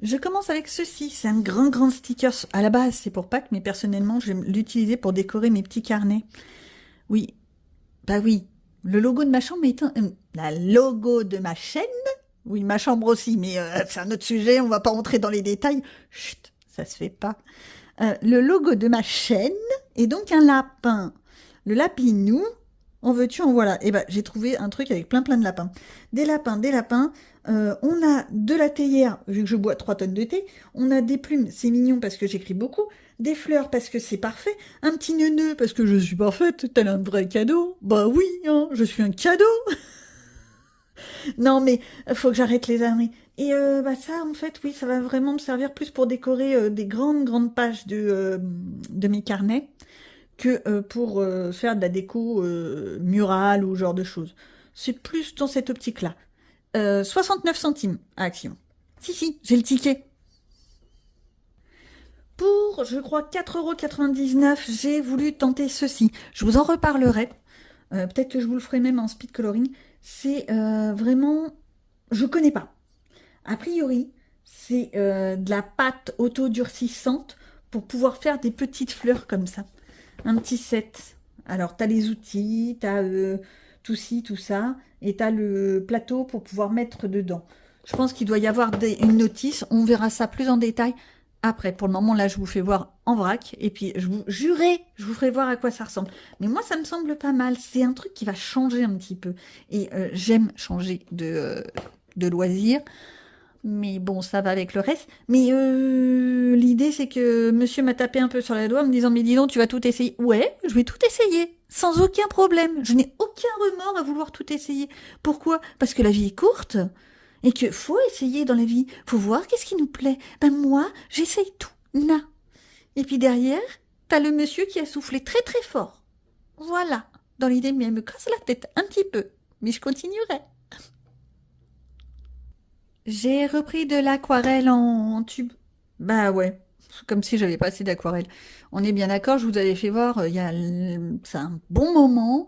Je commence avec ceci. C'est un grand sticker. À la base, c'est pour Pâques, mais personnellement, je vais l'utiliser pour décorer mes petits carnets. Oui. Bah oui. Le logo de ma chambre est la logo de ma chaîne. Oui, ma chambre aussi, mais c'est un autre sujet, on va pas rentrer dans les détails. Chut, ça se fait pas. Le logo de ma chaîne est donc un lapin. Le lapinou, en veux-tu, en voilà. Et ben, j'ai trouvé un truc avec plein de lapins. Des lapins. On a de la théière, vu que je bois 3 tonnes de thé. On a des plumes, c'est mignon parce que j'écris beaucoup. Des fleurs parce que c'est parfait. Un petit neuneu parce que je suis parfaite. Tel un vrai cadeau. Bah oui, hein, je suis un cadeau. Non, mais faut que j'arrête les âneries. Et ça, en fait, oui, ça va vraiment me servir plus pour décorer des grandes pages de mes carnets que pour faire de la déco murale ou genre de choses. C'est plus dans cette optique-là. 69 centimes à Action. Si, j'ai le ticket. Pour, je crois, 4,99 €, j'ai voulu tenter ceci. Je vous en reparlerai. Peut-être que je vous le ferai même en speed coloring. C'est vraiment... Je connais pas. A priori, c'est de la pâte auto-durcissante pour pouvoir faire des petites fleurs comme ça. Un petit set. Alors, tu as les outils, tu as tout ci, tout ça, et tu as le plateau pour pouvoir mettre dedans. Je pense qu'il doit y avoir une notice. On verra ça plus en détail après. Pour le moment, là, je vous fais voir en vrac. Et puis, je vous jurerai, je vous ferai voir à quoi ça ressemble. Mais moi, ça me semble pas mal. C'est un truc qui va changer un petit peu. Et j'aime changer de loisir. Mais bon, ça va avec le reste. Mais l'idée, c'est que monsieur m'a tapé un peu sur la doigt en me disant, mais dis donc, tu vas tout essayer. Ouais, je vais tout essayer. Sans aucun problème. Je n'ai aucun remords à vouloir tout essayer. Pourquoi? Parce que la vie est courte. Et que faut essayer dans la vie. Faut voir qu'est-ce qui nous plaît. Ben moi, j'essaye tout. Na. Et puis derrière, t'as le monsieur qui a soufflé très fort. Voilà. Dans l'idée, mais elle me casse la tête un petit peu. Mais je continuerai. J'ai repris de l'aquarelle en tube. Bah ouais, comme si j'avais pas assez d'aquarelle. On est bien d'accord, je vous avais fait voir, c'est un bon moment.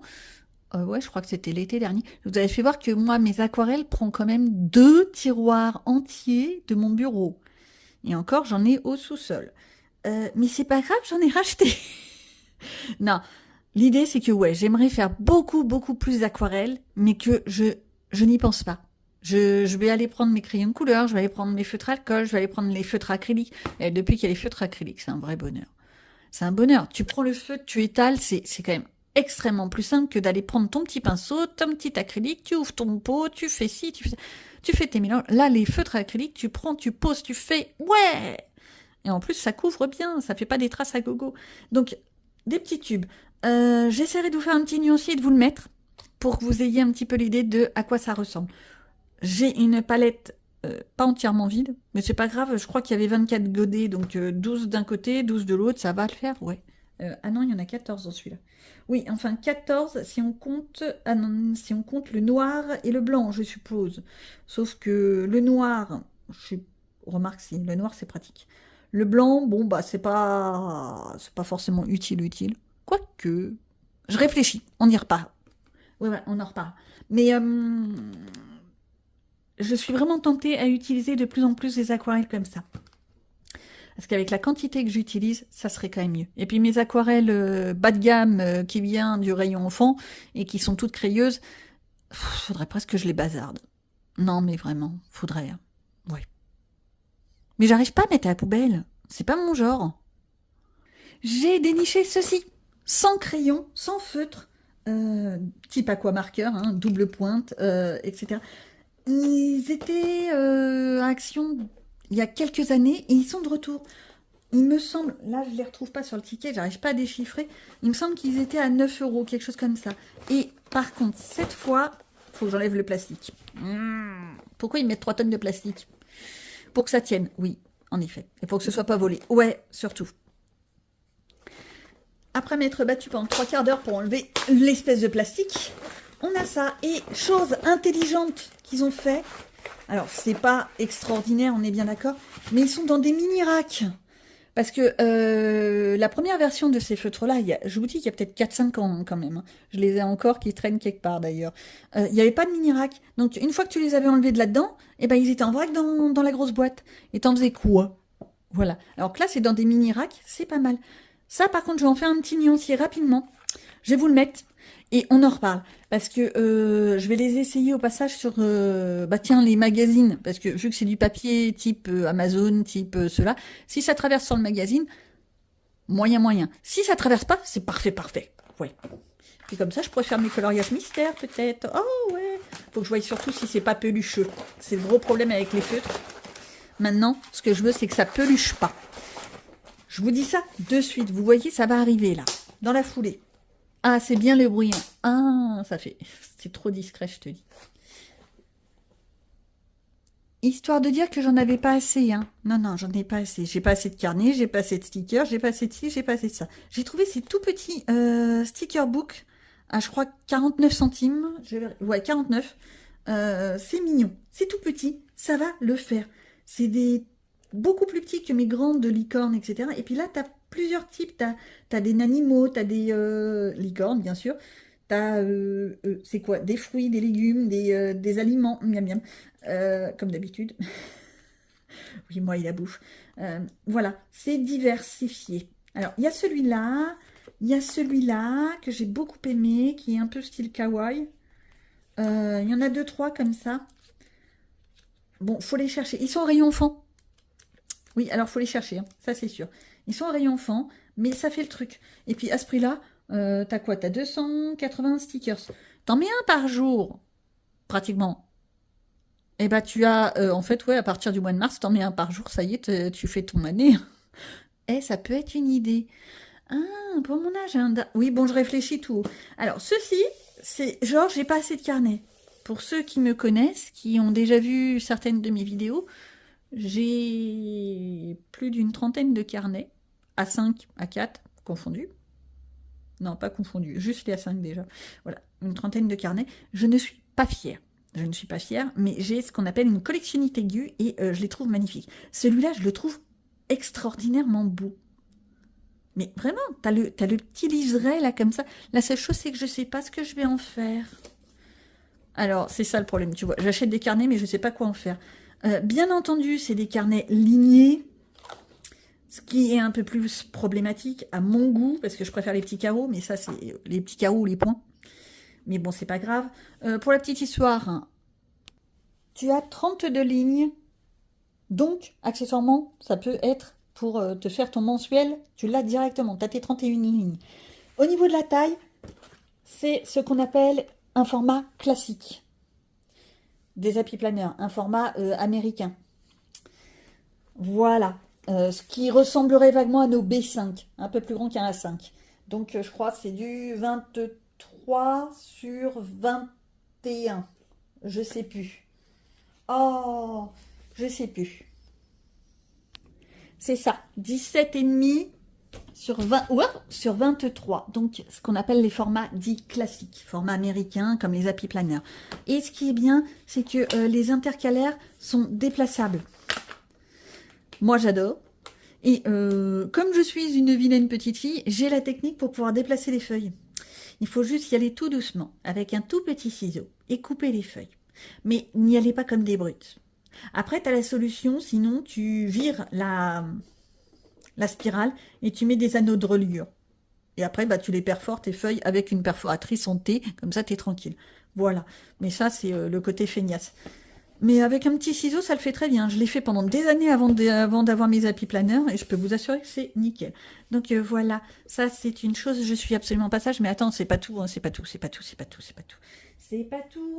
Ouais, je crois que c'était l'été dernier. Je vous avais fait voir que moi, mes aquarelles prennent quand même 2 tiroirs entiers de mon bureau. Et encore, j'en ai au sous-sol. Mais c'est pas grave, j'en ai racheté. Non, L'idée, c'est que ouais, j'aimerais faire beaucoup plus d'aquarelles, mais que je n'y pense pas. Je vais aller prendre mes crayons de couleur, je vais aller prendre mes feutres alcool, je vais aller prendre les feutres acryliques. Et depuis qu'il y a les feutres acryliques, c'est un vrai bonheur. C'est un bonheur. Tu prends le feutre, tu étales, c'est quand même extrêmement plus simple que d'aller prendre ton petit pinceau, ton petit acrylique, tu ouvres ton pot, tu fais ci, tu fais tes mélanges. Là, les feutres acryliques, tu prends, tu poses, tu fais, ouais! Et en plus, ça couvre bien, ça fait pas des traces à gogo. Donc, des petits tubes. J'essaierai de vous faire un petit nuancier et de vous le mettre pour que vous ayez un petit peu l'idée de à quoi ça ressemble. J'ai une palette pas entièrement vide, mais c'est pas grave, je crois qu'il y avait 24 godets, donc 12 d'un côté, 12 de l'autre, ça va le faire, ouais. Ah non, il y en a 14 dans celui-là. Oui, enfin 14 si on compte, si on compte le noir et le blanc, je suppose. Sauf que le noir, remarque si, le noir c'est pratique. Le blanc, bon bah c'est pas forcément utile. Quoique, je réfléchis, on y reparle. Ouais, on en reparle. Mais je suis vraiment tentée à utiliser de plus en plus des aquarelles comme ça. Parce qu'avec la quantité que j'utilise, ça serait quand même mieux. Et puis mes aquarelles bas de gamme qui viennent du rayon enfant et qui sont toutes crayeuses, faudrait presque que je les bazarde. Non mais vraiment, faudrait. Hein. Ouais. Mais j'arrive pas à mettre à la poubelle. C'est pas mon genre. J'ai déniché ceci. Sans crayon, sans feutre, type aquamarqueur, hein, double pointe, etc. Ils étaient à Action il y a quelques années et ils sont de retour. Il me semble, là je les retrouve pas sur le ticket, j'arrive pas à déchiffrer, il me semble qu'ils étaient à 9 €, quelque chose comme ça. Et par contre, cette fois, faut que j'enlève le plastique. Pourquoi ils mettent 3 tonnes de plastique? Pour que ça tienne, oui, en effet. Et pour que ce soit pas volé. Ouais, surtout. Après m'être battue pendant 3 quarts d'heure pour enlever l'espèce de plastique, on a ça. Et chose intelligente qu'ils ont fait, alors c'est pas extraordinaire, on est bien d'accord, mais ils sont dans des mini-racks. Parce que la première version de ces feutres-là, je vous dis qu'il y a peut-être 4-5 ans hein, quand même. Hein. Je les ai encore qui traînent quelque part d'ailleurs. Il n'y avait pas de mini-rack. Donc une fois que tu les avais enlevés de là-dedans, eh ben, ils étaient en vrac dans la grosse boîte. Et t'en faisais quoi? Voilà. Alors que là, c'est dans des mini-racks, c'est pas mal. Ça, par contre, je vais en faire un petit nuancier rapidement. Je vais vous le mettre et on en reparle. Parce que je vais les essayer au passage sur les magazines. Parce que vu que c'est du papier type Amazon, type cela, si ça traverse sur le magazine, moyen. Si ça traverse pas, c'est parfait. Ouais. Puis comme ça, je pourrais faire mes coloriages mystères peut-être. Oh ouais. Faut que je voie surtout si c'est pas pelucheux. C'est le gros problème avec les feutres. Maintenant, ce que je veux, c'est que ça peluche pas. Je vous dis ça de suite. Vous voyez, ça va arriver là, dans la foulée. Ah, c'est bien le bruit. Ah, ça fait... C'est trop discret, je te dis. Histoire de dire que j'en avais pas assez. Hein. Non, j'en ai pas assez. J'ai pas assez de carnets, j'ai pas assez de stickers, j'ai pas assez de ci, j'ai pas assez de ça. J'ai trouvé ces tout petits sticker book à, je crois, 49 centimes. Ouais, 49. C'est mignon. C'est tout petit. Ça va le faire. C'est beaucoup plus petits que mes grandes de licorne, etc. Et puis là, tu as plusieurs types. Tu as des animaux, tu as des licornes, bien sûr. Tu as, c'est quoi? Des fruits, des légumes, des aliments, miam miam, comme d'habitude. Oui, moi, il la bouffe. Voilà, c'est diversifié. Alors, il y a celui-là que j'ai beaucoup aimé, qui est un peu style kawaii. Il y en a 2-3 comme ça. Bon, faut les chercher. Ils sont au rayon enfant. Oui, alors faut les chercher, hein, ça c'est sûr. Ils sont au rayon enfant, mais ça fait le truc. Et puis à ce prix-là, t'as quoi? T'as 280 stickers. T'en mets un par jour, pratiquement. Et bah tu as, en fait, ouais, à partir du mois de mars, t'en mets un par jour, ça y est, tu fais ton année. Eh, ça peut être une idée. Ah, pour mon agenda. Oui, bon, je réfléchis tout. Alors, ceci, c'est genre, j'ai pas assez de carnet. Pour ceux qui me connaissent, qui ont déjà vu certaines de mes vidéos, j'ai plus d'une trentaine de carnets, A5, A4, confondus. Non, pas confondus, juste les A5 déjà. Voilà, une trentaine de carnets. Je ne suis pas fière. Mais j'ai ce qu'on appelle une collectionnite aiguë et je les trouve magnifiques. Celui-là, je le trouve extraordinairement beau. Mais vraiment, t'as le petit liseré là comme ça. La seule chose, c'est que je sais pas ce que je vais en faire. Alors, c'est ça le problème, tu vois. J'achète des carnets, mais je sais pas quoi en faire. Bien entendu, c'est des carnets lignés. Ce qui est un peu plus problématique à mon goût, parce que je préfère les petits carreaux, mais ça, c'est les petits carreaux ou les points. Mais bon, c'est pas grave. Pour la petite histoire, hein, tu as 32 lignes. Donc, accessoirement, ça peut être pour te faire ton mensuel. Tu l'as directement. Tu as tes 31 lignes. Au niveau de la taille, c'est ce qu'on appelle un format classique. Des Happy Planners, un format américain. Voilà. Ce qui ressemblerait vaguement à nos B5, un peu plus grand qu'un A5. Donc je crois que c'est du 23 sur 21. Je sais plus. Oh, je sais plus. C'est ça, 17,5 sur 20, ouais, sur 23. Donc ce qu'on appelle les formats dits classiques, formats américains comme les Happy Planners. Et ce qui est bien, c'est que les intercalaires sont déplaçables. Moi, j'adore. Et comme je suis une vilaine petite fille, j'ai la technique pour pouvoir déplacer les feuilles. Il faut juste y aller tout doucement, avec un tout petit ciseau, et couper les feuilles. Mais n'y allez pas comme des brutes. Après, tu as la solution, sinon tu vires la spirale et tu mets des anneaux de reliure. Et après, bah, tu les perfores tes feuilles avec une perforatrice en T, comme ça, tu es tranquille. Voilà. Mais ça, c'est le côté feignasse. Mais avec un petit ciseau, ça le fait très bien. Je l'ai fait pendant des années avant d'avoir mes Happy Planners et je peux vous assurer que c'est nickel. Donc voilà, ça c'est une chose, je suis absolument pas sage, mais attends, c'est pas tout, hein, c'est pas tout. C'est pas tout,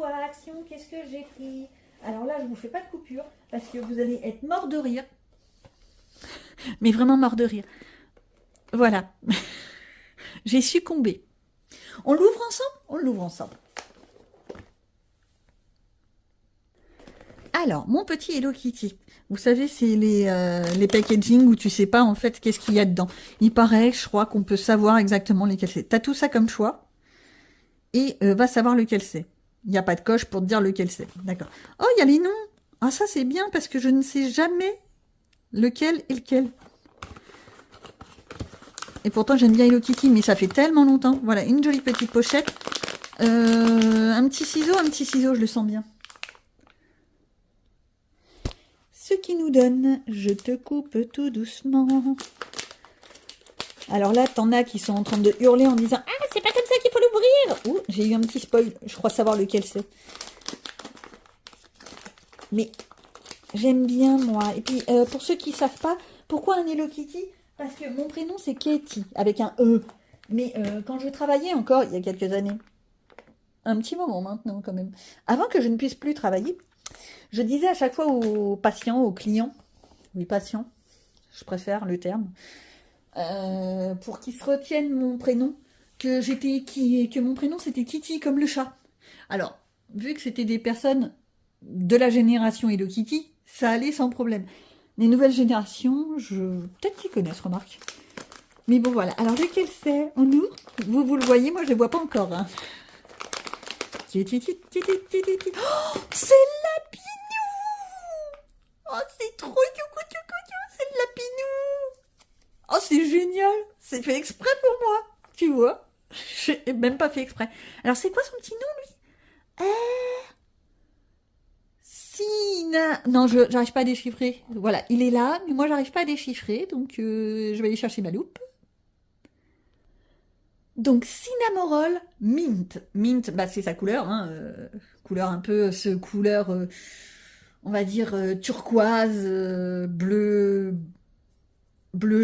action, qu'est-ce que j'ai pris? Alors là, je vous fais pas de coupure parce que vous allez être mort de rire. Mais vraiment mort de rire. Voilà. J'ai succombé. On l'ouvre ensemble? On l'ouvre ensemble. Alors, mon petit Hello Kitty. Vous savez, c'est les packaging où tu sais pas en fait qu'est-ce qu'il y a dedans. Il paraît, je crois qu'on peut savoir exactement lesquels c'est. T'as tout ça comme choix et va savoir lequel c'est. Il n'y a pas de coche pour te dire lequel c'est. D'accord. Oh, il y a les noms. Ah, ça c'est bien parce que je ne sais jamais lequel est lequel. Et pourtant, j'aime bien Hello Kitty, mais ça fait tellement longtemps. Voilà, une jolie petite pochette. Un petit ciseau, je le sens bien. Ce qui nous donne, je te coupe tout doucement. Alors là, t'en as qui sont en train de hurler en disant « Ah, c'est pas comme ça qu'il faut l'ouvrir !» Ouh, j'ai eu un petit spoil, je crois savoir lequel c'est. Mais j'aime bien, moi. Et puis, pour ceux qui ne savent pas, pourquoi un Hello Kitty? Parce que mon prénom, c'est Katie, avec un E. Mais quand je travaillais encore, il y a quelques années, un petit moment maintenant quand même, avant que je ne puisse plus travailler, je disais à chaque fois aux patients, aux clients, oui patients, je préfère le terme, pour qu'ils se retiennent mon prénom, que mon prénom c'était Kitty comme le chat. Alors, vu que c'était des personnes de la génération Hello Kitty, ça allait sans problème. Les nouvelles générations, peut-être qu'ils connaissent, remarque. Mais bon voilà, alors lequel c'est? On ouvre? Vous le voyez, moi je ne le vois pas encore. Hein. Oh, c'est Lapinou! Oh, c'est trop c'est de Lapinou! Oh, c'est génial! C'est fait exprès pour moi, tu vois? J'ai même pas fait exprès. Alors, c'est quoi son petit nom, lui? Sina... Non, j'arrive pas à déchiffrer. Voilà, il est là, mais moi, j'arrive pas à déchiffrer, donc je vais aller chercher ma loupe. Donc, Cinnamoroll Mint. Mint, bah, c'est sa couleur, hein, couleur un peu, couleur, on va dire, turquoise, bleu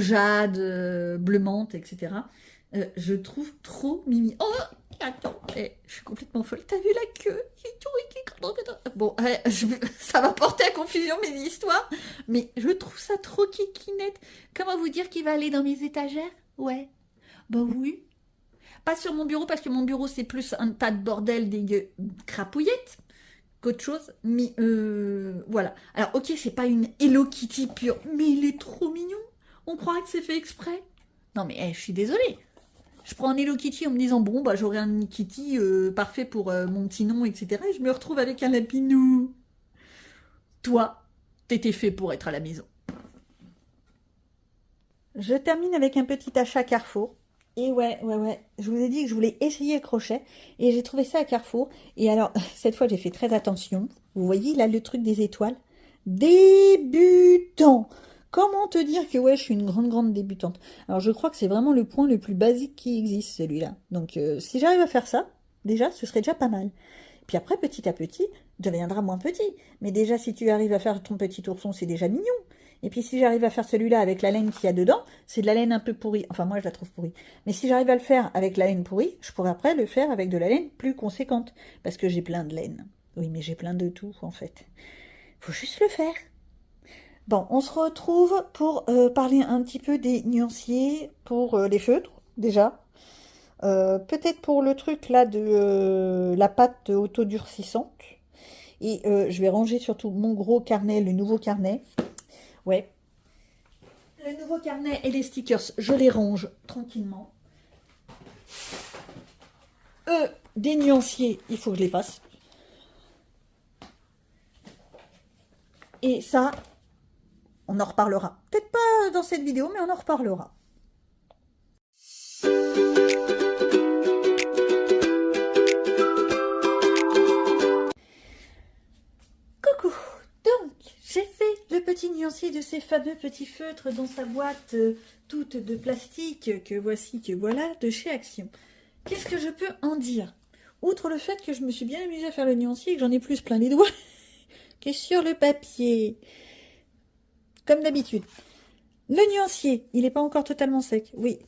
jade, bleu menthe, etc. Je trouve trop mimi. Oh, attends, je suis complètement folle. T'as vu la queue? Bon, ça va porter à confusion mes histoires, mais je trouve ça trop kikinette. Comment vous dire qu'il va aller dans mes étagères? Ouais, bah oui. Pas sur mon bureau, parce que mon bureau, c'est plus un tas de bordel dégueu crapouillette qu'autre chose. Mais voilà. Alors, ok, c'est pas une Hello Kitty pure, mais il est trop mignon. On croirait que c'est fait exprès. Non, mais je suis désolée. Je prends un Hello Kitty en me disant, bon, bah j'aurai un Kitty parfait pour mon petit nom, etc. Et je me retrouve avec un lapinou. Toi, t'étais fait pour être à la maison. Je termine avec un petit achat Carrefour. Et ouais, je vous ai dit que je voulais essayer le crochet et j'ai trouvé ça à Carrefour. Et alors, cette fois, j'ai fait très attention. Vous voyez, là, le truc des étoiles. Débutant. comment te dire que ouais, je suis une grande débutante. Alors, je crois que c'est vraiment le point le plus basique qui existe, celui-là. Donc, si j'arrive à faire ça, déjà, ce serait déjà pas mal. Puis après, petit à petit, deviendra moins petit. Mais déjà, si tu arrives à faire ton petit ourson, c'est déjà mignon. Et puis si j'arrive à faire celui-là avec la laine qu'il y a dedans, c'est de la laine un peu pourrie. Enfin, moi, je la trouve pourrie. Mais si j'arrive à le faire avec la laine pourrie, je pourrais après le faire avec de la laine plus conséquente. Parce que j'ai plein de laine. Oui, mais j'ai plein de tout, en fait. Faut juste le faire. Bon, on se retrouve pour parler un petit peu des nuanciers pour les feutres, déjà. Peut-être pour le truc là de la pâte autodurcissante. Et je vais ranger surtout mon gros carnet, le nouveau carnet. Ouais. Le nouveau carnet et les stickers, je les range tranquillement. Des nuanciers, il faut que je les fasse. Et ça, on en reparlera. Peut-être pas dans cette vidéo, mais on en reparlera. Coucou. Donc, j'ai fait le petit nuancier de ces fameux petits feutres dans sa boîte toute de plastique que voici, que voilà, de chez Action. Qu'est-ce que je peux en dire? Outre le fait que je me suis bien amusée à faire le nuancier et que j'en ai plus plein les doigts que sur le papier. Comme d'habitude. Le nuancier, il n'est pas encore totalement sec. Oui,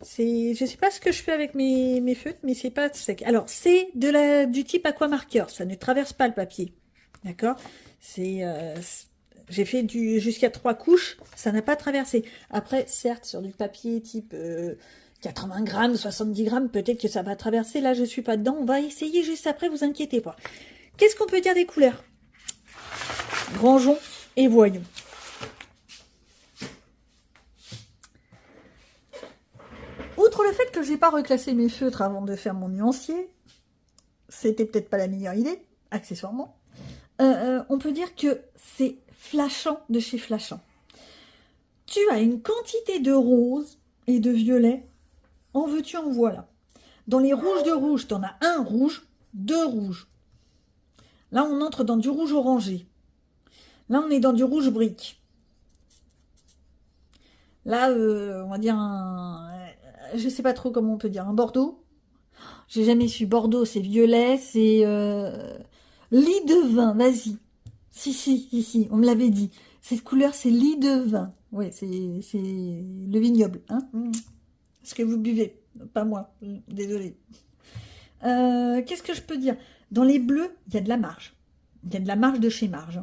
je ne sais pas ce que je fais avec mes feutres, mais c'est pas sec. Alors, c'est du type aquamarqueur. Ça ne traverse pas le papier. D'accord? J'ai fait jusqu'à 3 couches. Ça n'a pas traversé. Après, certes, sur du papier type 80 grammes, 70 grammes, peut-être que ça va traverser. Là, je ne suis pas dedans. On va essayer juste après, vous inquiétez pas. Qu'est-ce qu'on peut dire des couleurs? Rangeons et voyons. Outre le fait que j'ai pas reclassé mes feutres avant de faire mon nuancier, c'était peut-être pas la meilleure idée, accessoirement, on peut dire que c'est flashant de chez flashant. Tu as une quantité de rose et de violet, en veux-tu, en voilà. Dans les rouges de rouge, tu en as un rouge, 2 rouges. Là, on entre dans du rouge orangé. Là, on est dans du rouge brique. Là, on va dire je sais pas trop comment on peut dire, un bordeaux. J'ai jamais su. Bordeaux, c'est violet, c'est lit de vin, vas-y. Si, on me l'avait dit. Cette couleur, c'est lit de vin. Oui, c'est le vignoble. Hein, ce que vous buvez, pas moi, désolée. Qu'est-ce que je peux dire? Dans les bleus, il y a de la marge. Il y a de la marge de chez Marge.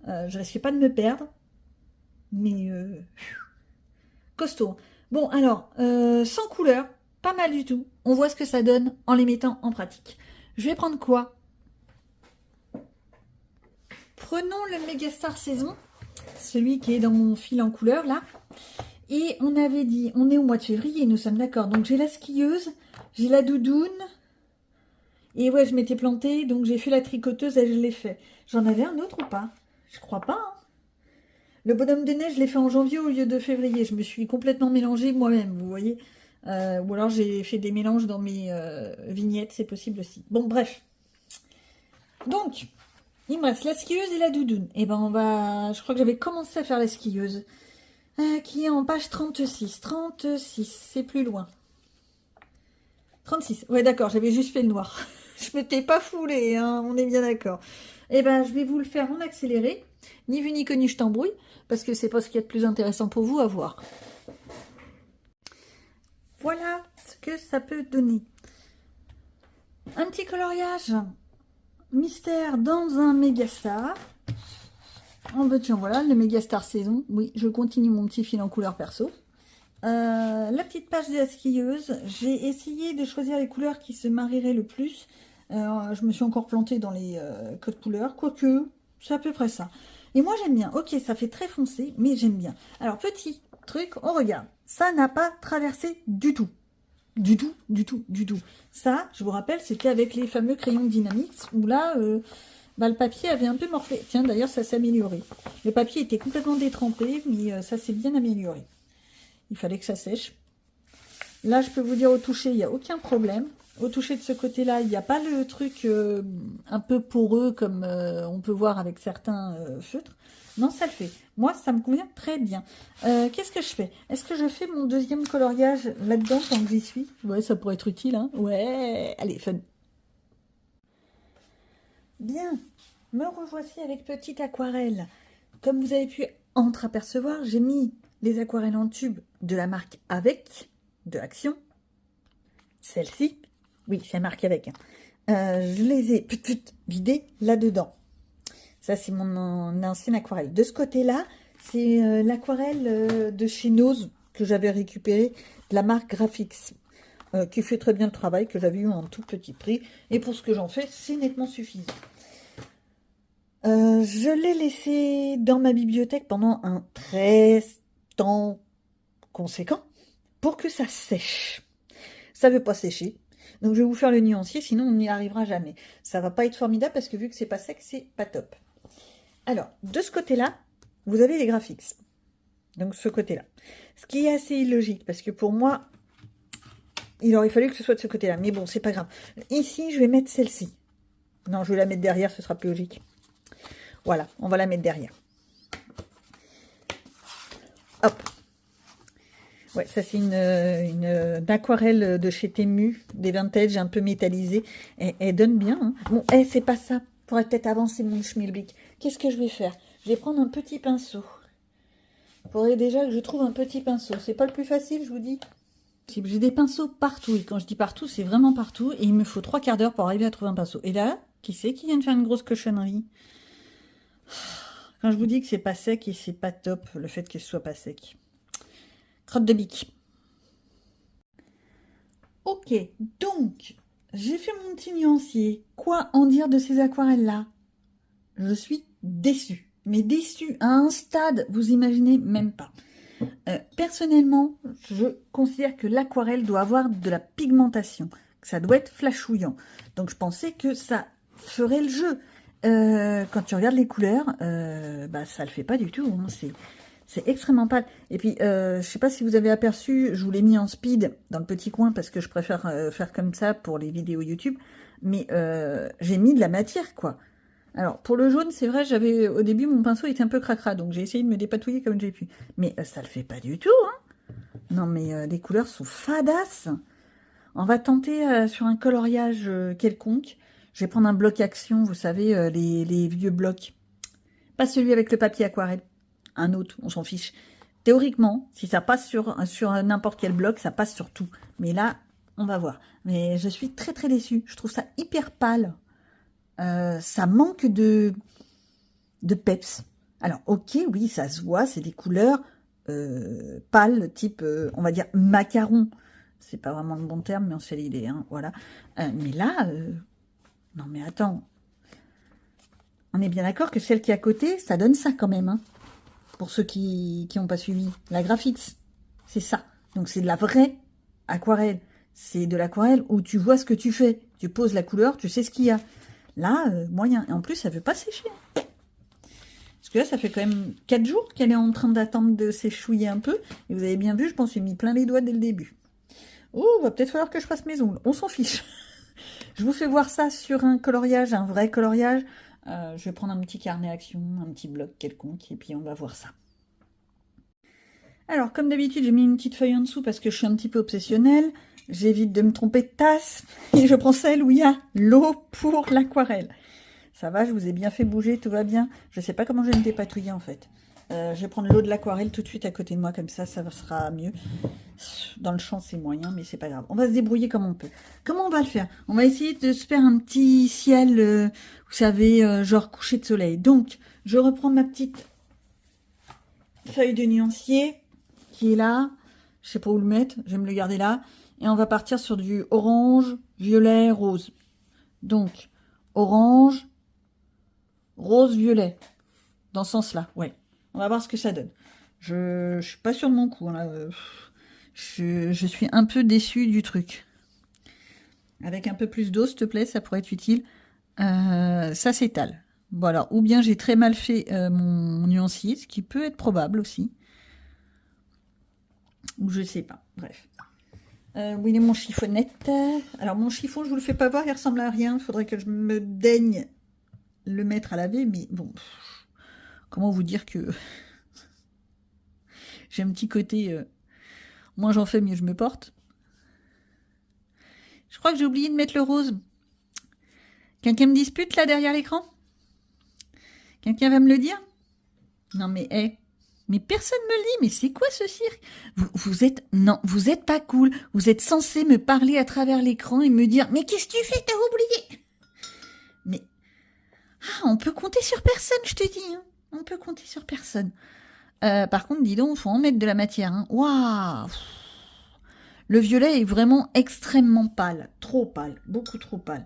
Je risque pas de me perdre. Mais costaud. Bon, alors, sans couleur, pas mal du tout. On voit ce que ça donne en les mettant en pratique. Je vais prendre quoi? Prenons le Megastar Saison, celui qui est dans mon fil en couleur, là. Et on avait dit, on est au mois de février, nous sommes d'accord. Donc, j'ai la skieuse, j'ai la doudoune. Et ouais, je m'étais plantée, donc j'ai fait la tricoteuse et je l'ai fait. J'en avais un autre ou pas? Je crois pas, hein. Le bonhomme de neige, je l'ai fait en janvier au lieu de février. Je me suis complètement mélangée moi-même, vous voyez. Ou alors j'ai fait des mélanges dans mes vignettes, c'est possible aussi. Bon, bref. Donc, il me reste la skieuse et la doudoune. Et ben je crois que j'avais commencé à faire la skieuse. Qui est en page 36. 36, c'est plus loin. 36. Ouais, d'accord, j'avais juste fait le noir. Je m'étais pas foulée, hein, on est bien d'accord. Et ben, je vais vous le faire en accéléré. Ni vu ni connu, je t'embrouille, parce que c'est pas ce qu'il y a de plus intéressant pour vous à voir. Voilà ce que ça peut donner. Un petit coloriage mystère dans un Megastar. En veux-tu, en voilà, le Megastar Saison. Oui, je continue mon petit fil en couleur perso. La petite page de la skieuse. J'ai essayé de choisir les couleurs qui se marieraient le plus. Je me suis encore plantée dans les codes couleurs, quoique c'est à peu près ça. Et moi j'aime bien. Ok, ça fait très foncé, mais j'aime bien. Alors petit truc, on regarde. Ça n'a pas traversé du tout. Du tout. Ça, je vous rappelle, c'était avec les fameux crayons Dynamix, où là, le papier avait un peu morflé. Tiens, d'ailleurs, ça s'est amélioré. Le papier était complètement détrempé, mais ça s'est bien amélioré. Il fallait que ça sèche. Là, je peux vous dire au toucher, il n'y a aucun problème. Au toucher de ce côté-là, il n'y a pas le truc un peu poreux comme on peut voir avec certains feutres. Non, ça le fait. Moi, ça me convient très bien. Qu'est-ce que je fais? Est-ce que je fais mon deuxième coloriage là-dedans tant que j'y suis? Ouais, ça pourrait être utile, hein. Ouais, allez, fun. Bien, me revoici avec petite aquarelle. Comme vous avez pu entreapercevoir, j'ai mis les aquarelles en tube de la marque Avec, de Action. Celle-ci, oui, c'est marqué avec. Je les ai vidées là-dedans. Ça, c'est mon ancienne aquarelle. De ce côté-là, c'est l'aquarelle de chez Nose que j'avais récupérée de la marque Graphics, qui fait très bien le travail, que j'avais eu en tout petit prix. Et pour ce que j'en fais, c'est nettement suffisant. Je l'ai laissé dans ma bibliothèque pendant un très temps conséquent pour que ça sèche. Ça ne veut pas sécher. Donc je vais vous faire le nuancier, sinon on n'y arrivera jamais. Ça va pas être formidable parce que vu que c'est pas sec, c'est pas top. Alors, de ce côté-là, vous avez les graphiques. Donc ce côté-là. Ce qui est assez illogique, parce que pour moi, il aurait fallu que ce soit de ce côté-là. Mais bon, c'est pas grave. Ici, je vais mettre celle-ci. Non, je vais la mettre derrière, ce sera plus logique. Voilà, on va la mettre derrière. Hop. Ouais, ça c'est une aquarelle de chez Temu, des vintage un peu métallisées. Elle donne bien. Hein. Bon, c'est pas ça. Faudrait peut-être avancer mon schmilblick. Qu'est-ce que je vais faire? Je vais prendre un petit pinceau. Il faudrait déjà que je trouve un petit pinceau. C'est pas le plus facile, je vous dis. J'ai des pinceaux partout. Et quand je dis partout, c'est vraiment partout. Et il me faut 3 quarts d'heure pour arriver à trouver un pinceau. Et là, qui c'est qui vient de faire une grosse cochonnerie? Quand je vous dis que c'est pas sec et c'est pas top, le fait que ce soit pas sec. Crotte de bique. Ok, donc, j'ai fait mon petit nuancier. Quoi en dire de ces aquarelles-là? Je suis déçue. Mais déçue à un stade, vous imaginez même pas. Personnellement, je considère que l'aquarelle doit avoir de la pigmentation. Que ça doit être flashouillant. Donc je pensais que ça ferait le jeu. Quand tu regardes les couleurs, bah ça le fait pas du tout. Hein. C'est extrêmement pâle. Et puis, je sais pas si vous avez aperçu, je vous l'ai mis en speed dans le petit coin parce que je préfère faire comme ça pour les vidéos YouTube. Mais j'ai mis de la matière, quoi. Alors, pour le jaune, c'est vrai, au début, mon pinceau était un peu cracra, donc j'ai essayé de me dépatouiller comme j'ai pu. Mais ça le fait pas du tout, hein. Non, mais les couleurs sont fadasses. On va tenter sur un coloriage quelconque. Je vais prendre un bloc action, vous savez, les vieux blocs. Pas celui avec le papier aquarelle. Un autre, on s'en fiche. Théoriquement, si ça passe sur n'importe quel bloc, ça passe sur tout. Mais là, on va voir. Mais je suis très très déçue. Je trouve ça hyper pâle. Ça manque de peps. Alors, ok, oui, ça se voit, c'est des couleurs pâles, type, on va dire, macaron. C'est pas vraiment le bon terme, mais on se fait l'idée, hein, voilà. Mais là, non mais attends. On est bien d'accord que celle qui est à côté, ça donne ça quand même, hein. Pour ceux qui n'ont pas suivi. La Graphics, c'est ça. Donc c'est de la vraie aquarelle. C'est de l'aquarelle où tu vois ce que tu fais. Tu poses la couleur, tu sais ce qu'il y a. Là, moyen. Et en plus, ça ne veut pas sécher. Parce que là, ça fait quand même 4 jours qu'elle est en train d'attendre de s'échouiller un peu. Et vous avez bien vu, je pense que j'ai mis plein les doigts dès le début. Oh, va peut-être falloir que je fasse mes ongles. On s'en fiche. Je vous fais voir ça sur un coloriage, un vrai coloriage. Je vais prendre un petit carnet action, un petit bloc quelconque, et puis on va voir ça. Alors, comme d'habitude, j'ai mis une petite feuille en dessous parce que je suis un petit peu obsessionnelle. J'évite de me tromper de tasse. Et je prends celle où il y a l'eau pour l'aquarelle. Ça va, je vous ai bien fait bouger, tout va bien. Je ne sais pas comment je vais me dépatouiller en fait. Je vais prendre l'eau de l'aquarelle tout de suite à côté de moi, comme ça sera mieux. Dans le champ, c'est moyen, mais c'est pas grave. On va se débrouiller comme on peut. Comment on va le faire? On va essayer de se faire un petit ciel, vous savez, genre coucher de soleil. Donc, je reprends ma petite feuille de nuancier qui est là. Je sais pas où le mettre, je vais me le garder là. Et on va partir sur du orange, violet, rose. Donc, orange, rose, violet. Dans ce sens-là, ouais. On va voir ce que ça donne. Je suis pas sûre de mon coup. Là. Je suis un peu déçue du truc. Avec un peu plus d'eau, s'il te plaît, ça pourrait être utile. Ça s'étale. Bon alors, ou bien j'ai très mal fait mon nuancier, ce qui peut être probable aussi. Ou je sais pas. Bref. Où il est mon chiffonnette? Alors mon chiffon, je vous le fais pas voir, il ressemble à rien. Il faudrait que je me daigne le mettre à laver, mais bon, comment vous dire que j'ai un petit côté, moins j'en fais, mieux je me porte. Je crois que j'ai oublié de mettre le rose. Quelqu'un me dispute là derrière l'écran? Quelqu'un va me le dire? Non mais mais personne me le dit, mais c'est quoi ce cirque? Vous êtes, non, vous êtes pas cool. Vous êtes censé me parler à travers l'écran et me dire, mais qu'est-ce que tu fais? T'as oublié? Mais, on peut compter sur personne, je te dis, hein. On peut compter sur personne. Par contre, dis donc, faut en mettre de la matière, hein. Waouh! Le violet est vraiment extrêmement pâle. Trop pâle. Beaucoup trop pâle.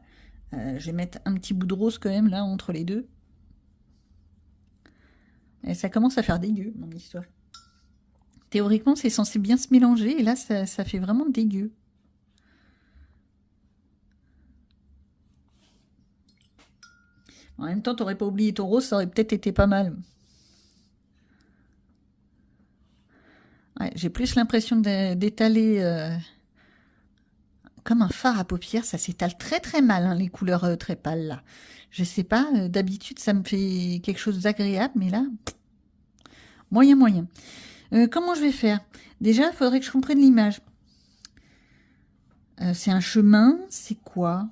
Je vais mettre un petit bout de rose quand même, là, entre les deux. Et ça commence à faire dégueu, mon histoire. Théoriquement, c'est censé bien se mélanger, et là, ça fait vraiment dégueu. En même temps, t'aurais pas oublié ton rose, ça aurait peut-être été pas mal. Ouais, j'ai plus l'impression d'étaler comme un fard à paupières. Ça s'étale très très mal, hein, les couleurs très pâles là. Je sais pas, d'habitude ça me fait quelque chose d'agréable, mais là, moyen moyen. Comment je vais faire? Déjà, il faudrait que je comprenne l'image. C'est un chemin, c'est quoi?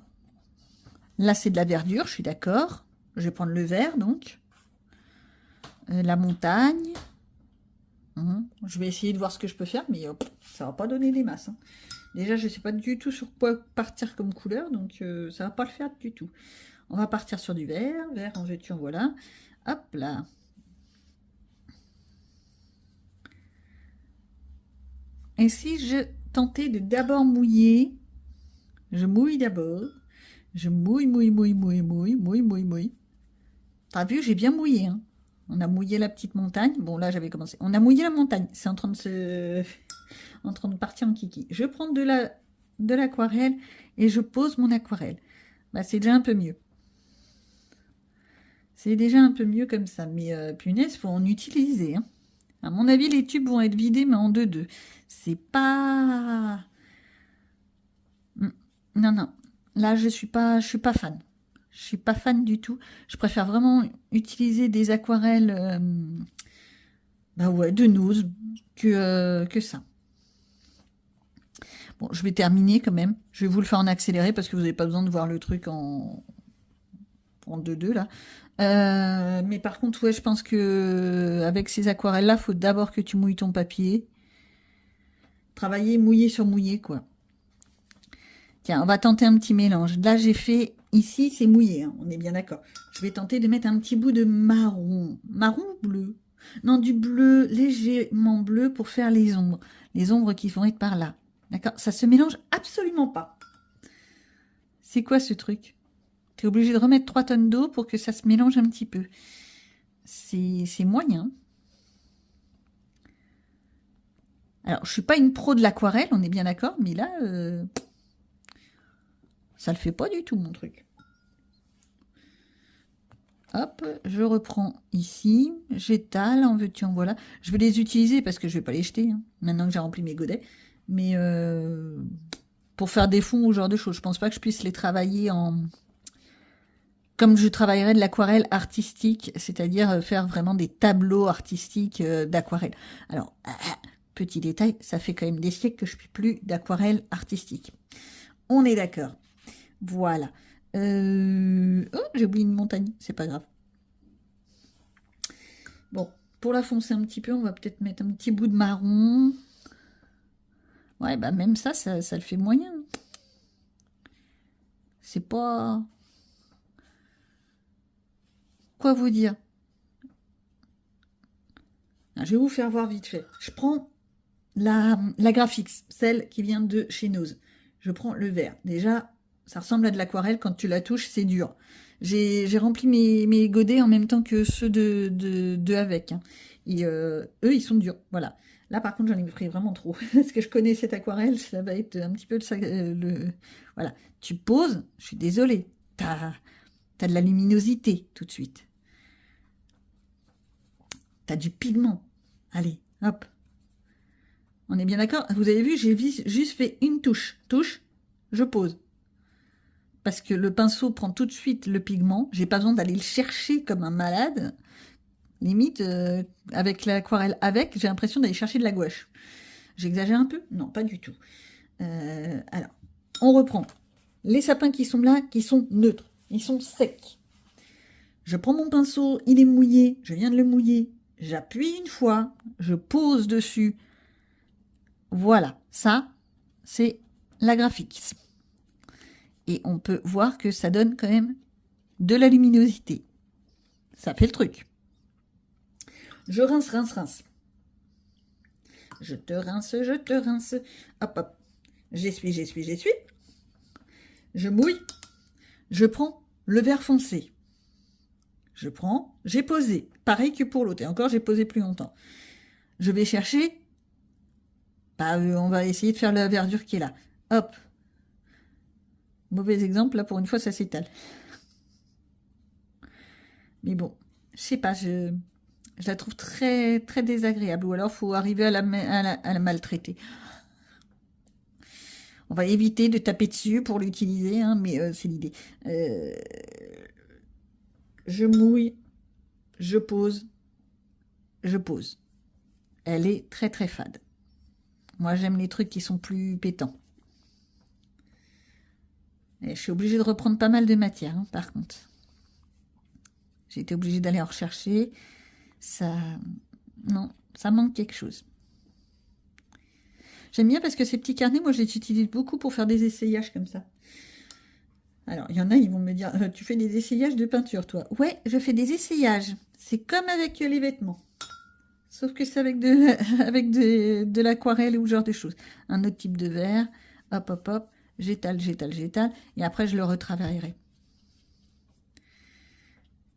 Là, c'est de la verdure, je suis d'accord. Je vais prendre le vert, donc. La montagne. Je vais essayer de voir ce que je peux faire, mais ça va pas donner des masses. Hein. Déjà, je sais pas du tout sur quoi partir comme couleur, donc ça va pas le faire du tout. On va partir sur du vert, vert en veux-tu en voilà. Hop là. Et si je tentais de d'abord mouiller, je mouille d'abord, je mouille. T'as vu, j'ai bien mouillé. Hein. On a mouillé la petite montagne. Bon, là, j'avais commencé. On a mouillé la montagne. C'est en train de partir en kiki. Je prends de l'aquarelle et je pose mon aquarelle. Bah, c'est déjà un peu mieux. C'est déjà un peu mieux comme ça. Mais punaise, faut en utiliser. Hein. À mon avis, les tubes vont être vidés, mais en deux. C'est pas... Non, non. Là, je suis pas fan. Je suis pas fan du tout. Je préfère vraiment utiliser des aquarelles de Nose que ça. Bon, je vais terminer quand même. Je vais vous le faire en accéléré parce que vous n'avez pas besoin de voir le truc en 2-2 là. Mais par contre, ouais, je pense que avec ces aquarelles-là, faut d'abord que tu mouilles ton papier. Travailler mouillé sur mouillé, quoi. Tiens, on va tenter un petit mélange. Là, j'ai fait... Ici, c'est mouillé, hein, on est bien d'accord. Je vais tenter de mettre un petit bout de marron. Marron ou bleu? Non, du bleu, légèrement bleu pour faire les ombres. Les ombres qui vont être par là. D'accord? Ça se mélange absolument pas. C'est quoi ce truc? Tu es obligé de remettre 3 tonnes d'eau pour que ça se mélange un petit peu. C'est moyen. Alors, je suis pas une pro de l'aquarelle, on est bien d'accord, mais là... ça le fait pas du tout, mon truc. Hop, je reprends ici, j'étale, en veux-tu, en voilà. Je vais les utiliser parce que je vais pas les jeter, hein, maintenant que j'ai rempli mes godets. Mais pour faire des fonds ou ce genre de choses, je pense pas que je puisse les travailler en... Comme je travaillerais de l'aquarelle artistique, c'est-à-dire faire vraiment des tableaux artistiques d'aquarelle. Alors, petit détail, ça fait quand même des siècles que je ne fais plus d'aquarelle artistique. On est d'accord. Voilà. Oh, j'ai oublié une montagne, c'est pas grave. Bon, pour la foncer un petit peu, on va peut-être mettre un petit bout de marron. Ouais, bah même ça le fait moyen. C'est pas... Quoi vous dire? Je vais vous faire voir vite fait. Je prends la Graphix, celle qui vient de chez Nose. Je prends le vert. Déjà, ça ressemble à de l'aquarelle. Quand tu la touches, c'est dur. J'ai rempli mes godets en même temps que ceux de avec. Hein. Et eux, ils sont durs. Voilà. Là, par contre, j'en ai pris vraiment trop. Parce que je connais cette aquarelle, ça va être un petit peu Voilà. Tu poses, je suis désolée. T'as de la luminosité tout de suite. T'as du pigment. Allez, hop. On est bien d'accord? Vous avez vu, j'ai juste fait une touche. Touche, je pose. Parce que le pinceau prend tout de suite le pigment. J'ai pas besoin d'aller le chercher comme un malade. Limite, avec l'aquarelle j'ai l'impression d'aller chercher de la gouache. J'exagère un peu? Non, pas du tout. Alors, on reprend. Les sapins qui sont là, qui sont neutres. Ils sont secs. Je prends mon pinceau, il est mouillé. Je viens de le mouiller. J'appuie une fois. Je pose dessus. Voilà, ça, c'est la graphique. Et on peut voir que ça donne quand même de la luminosité. Ça fait le truc. Je rince, rince, rince. Je te rince, je te rince. Hop, hop. J'essuie, j'essuie, j'essuie. Je mouille. Je prends le vert foncé. Je prends, j'ai posé. Pareil que pour l'autre. Et encore, j'ai posé plus longtemps. Je vais chercher. On va essayer de faire la verdure qui est là. Hop. Mauvais exemple, là, pour une fois, ça s'étale. Mais bon, je sais pas, je la trouve très, très désagréable. Ou alors, il faut arriver à la maltraiter. On va éviter de taper dessus pour l'utiliser, hein, mais c'est l'idée. Je mouille, je pose, je pose. Elle est très, très fade. Moi, j'aime les trucs qui sont plus pétants. Et je suis obligée de reprendre pas mal de matière, hein, par contre. J'ai été obligée d'aller en rechercher. Ça... Non, ça manque quelque chose. J'aime bien parce que ces petits carnets, moi, je les utilise beaucoup pour faire des essayages comme ça. Alors, il y en a, ils vont me dire, tu fais des essayages de peinture, toi? Ouais, je fais des essayages. C'est comme avec les vêtements. Sauf que c'est avec de l'aquarelle ou ce genre de choses. Un autre type de verre. Hop, hop, hop. J'étale, j'étale, j'étale. Et après, je le retravaillerai.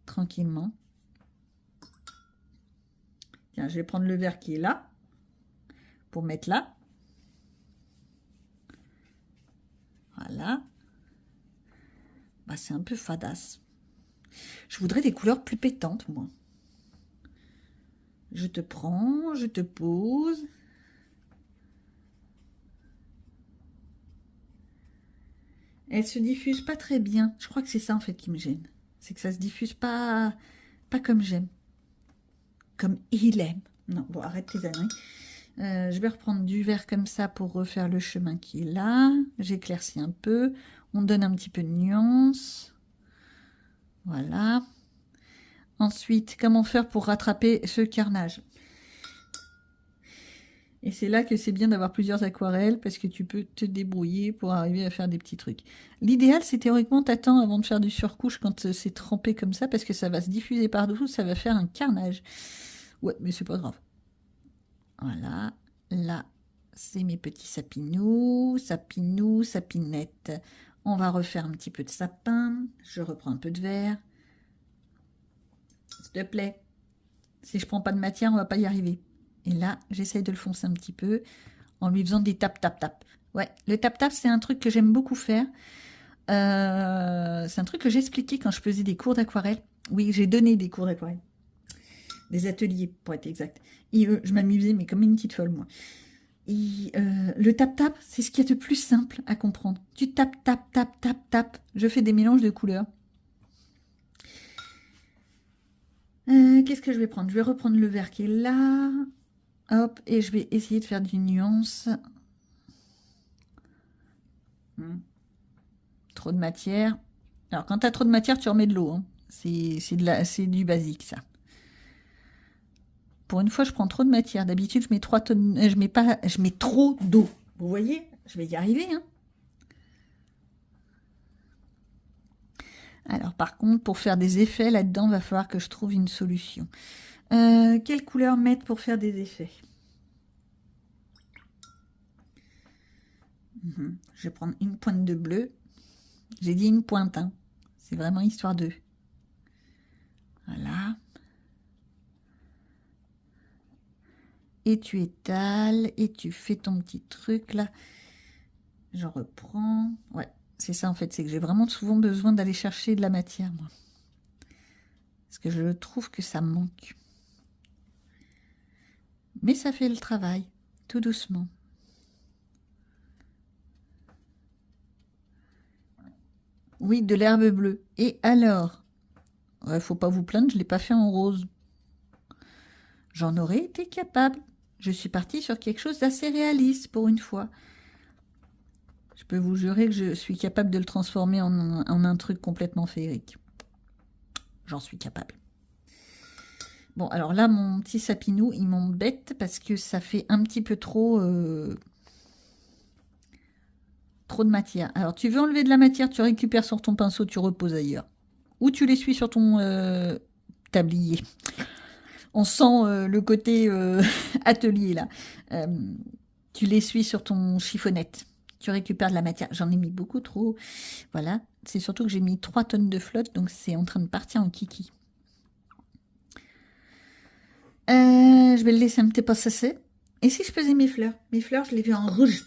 Tranquillement. Tiens, je vais prendre le verre qui est là. Pour mettre là. Voilà. Bah, c'est un peu fadasse. Je voudrais des couleurs plus pétantes, moi. Je te prends, je te pose. Elle se diffuse pas très bien. Je crois que c'est ça en fait qui me gêne. C'est que ça se diffuse pas comme j'aime. Comme il aime. Non, bon, arrête tes âneries. Je vais reprendre du vert comme ça pour refaire le chemin qui est là. J'éclaircis un peu. On donne un petit peu de nuance. Voilà. Ensuite, comment faire pour rattraper ce carnage? Et c'est là que c'est bien d'avoir plusieurs aquarelles parce que tu peux te débrouiller pour arriver à faire des petits trucs. L'idéal, c'est théoriquement, t'attends avant de faire du surcouche quand c'est trempé comme ça parce que ça va se diffuser par-dessous, ça va faire un carnage. Ouais, mais c'est pas grave. Voilà. Là, c'est mes petits sapinous, sapinettes. On va refaire un petit peu de sapin. Je reprends un peu de verre. S'il te plaît. Si je prends pas de matière, on va pas y arriver. Et là, j'essaye de le foncer un petit peu en lui faisant des tap-tap-tap. Ouais, le tap-tap, c'est un truc que j'aime beaucoup faire. C'est un truc que j'expliquais quand je faisais des cours d'aquarelle. Oui, j'ai donné des cours d'aquarelle. Des ateliers, pour être exact. Et je m'amusais, mais comme une petite folle, moi. Et le tap-tap, c'est ce qu'il y a de plus simple à comprendre. Tu tapes, tap, tap, tap, tap. Je fais des mélanges de couleurs. Qu'est-ce que je vais prendre? Je vais reprendre le vert qui est là. Hop, et je vais essayer de faire du nuance. Trop de matière. Alors, quand tu as trop de matière, tu remets de l'eau. Hein. C'est du basique, ça. Pour une fois, je prends trop de matière. D'habitude, je mets 3 tonnes. Je mets trop d'eau. Vous voyez? Je vais y arriver. Hein. Alors, par contre, pour faire des effets là-dedans, il va falloir que je trouve une solution. Quelle couleur mettre pour faire des effets? Je vais prendre une pointe de bleu. J'ai dit une pointe, hein. C'est vraiment histoire de... Voilà. Et tu étales, et tu fais ton petit truc, là. Je reprends. Ouais, c'est ça, en fait. C'est que j'ai vraiment souvent besoin d'aller chercher de la matière, moi. Parce que je trouve que ça me manque. Mais ça fait le travail. tout doucement. Oui, de l'herbe bleue. Et alors, faut pas vous plaindre, je l'ai pas fait en rose. J'en aurais été capable. Je suis partie sur quelque chose d'assez réaliste pour une fois. Je peux vous jurer que je suis capable de le transformer en un truc complètement féerique. J'en suis capable. Bon, alors là, mon petit sapinou, il m'embête parce que ça fait un petit peu trop de matière. Alors, tu veux enlever de la matière, tu récupères sur ton pinceau, tu reposes ailleurs. Ou tu l'essuies sur ton tablier. On sent le côté atelier, là. Tu l'essuies sur ton chiffonnette. Tu récupères de la matière. J'en ai mis beaucoup trop. Voilà. C'est surtout que j'ai mis 3 tonnes de flotte, donc c'est en train de partir en kiki. Je vais le laisser un petit peu cesser. Et si je faisais mes fleurs? Mes fleurs, je les veux en rouge.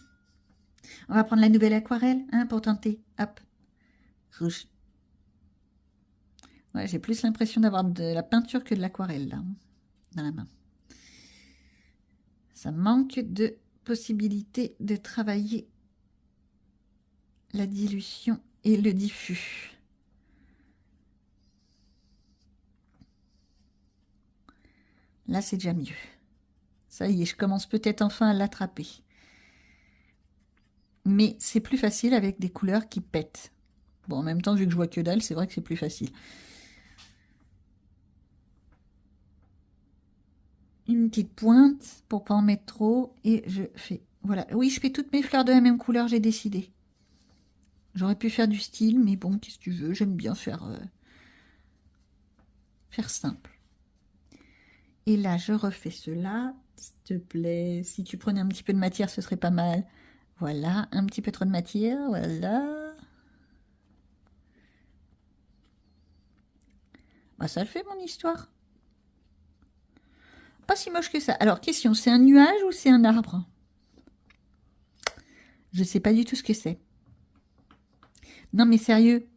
On va prendre la nouvelle aquarelle, hein, pour tenter. Hop. Rouge. Ouais, j'ai plus l'impression d'avoir de la peinture que de l'aquarelle, là, dans la main. Ça manque de possibilité de travailler la dilution et le diffus. Là, c'est déjà mieux. Ça y est, je commence peut-être enfin à l'attraper. Mais c'est plus facile avec des couleurs qui pètent. Bon, en même temps, vu que je vois que dalle, c'est vrai que c'est plus facile. Une petite pointe pour pas en mettre trop. Et je fais... Voilà. Oui, je fais toutes mes fleurs de la même couleur, j'ai décidé. J'aurais pu faire du style, mais bon, qu'est-ce que tu veux? J'aime bien faire simple. Et là, je refais cela. S'il te plaît, si tu prenais un petit peu de matière, ce serait pas mal. Voilà, un petit peu trop de matière, voilà. Bah, ça le fait, mon histoire. Pas si moche que ça. Alors, question, c'est un nuage ou c'est un arbre? Je sais pas du tout ce que c'est. Non, mais sérieux.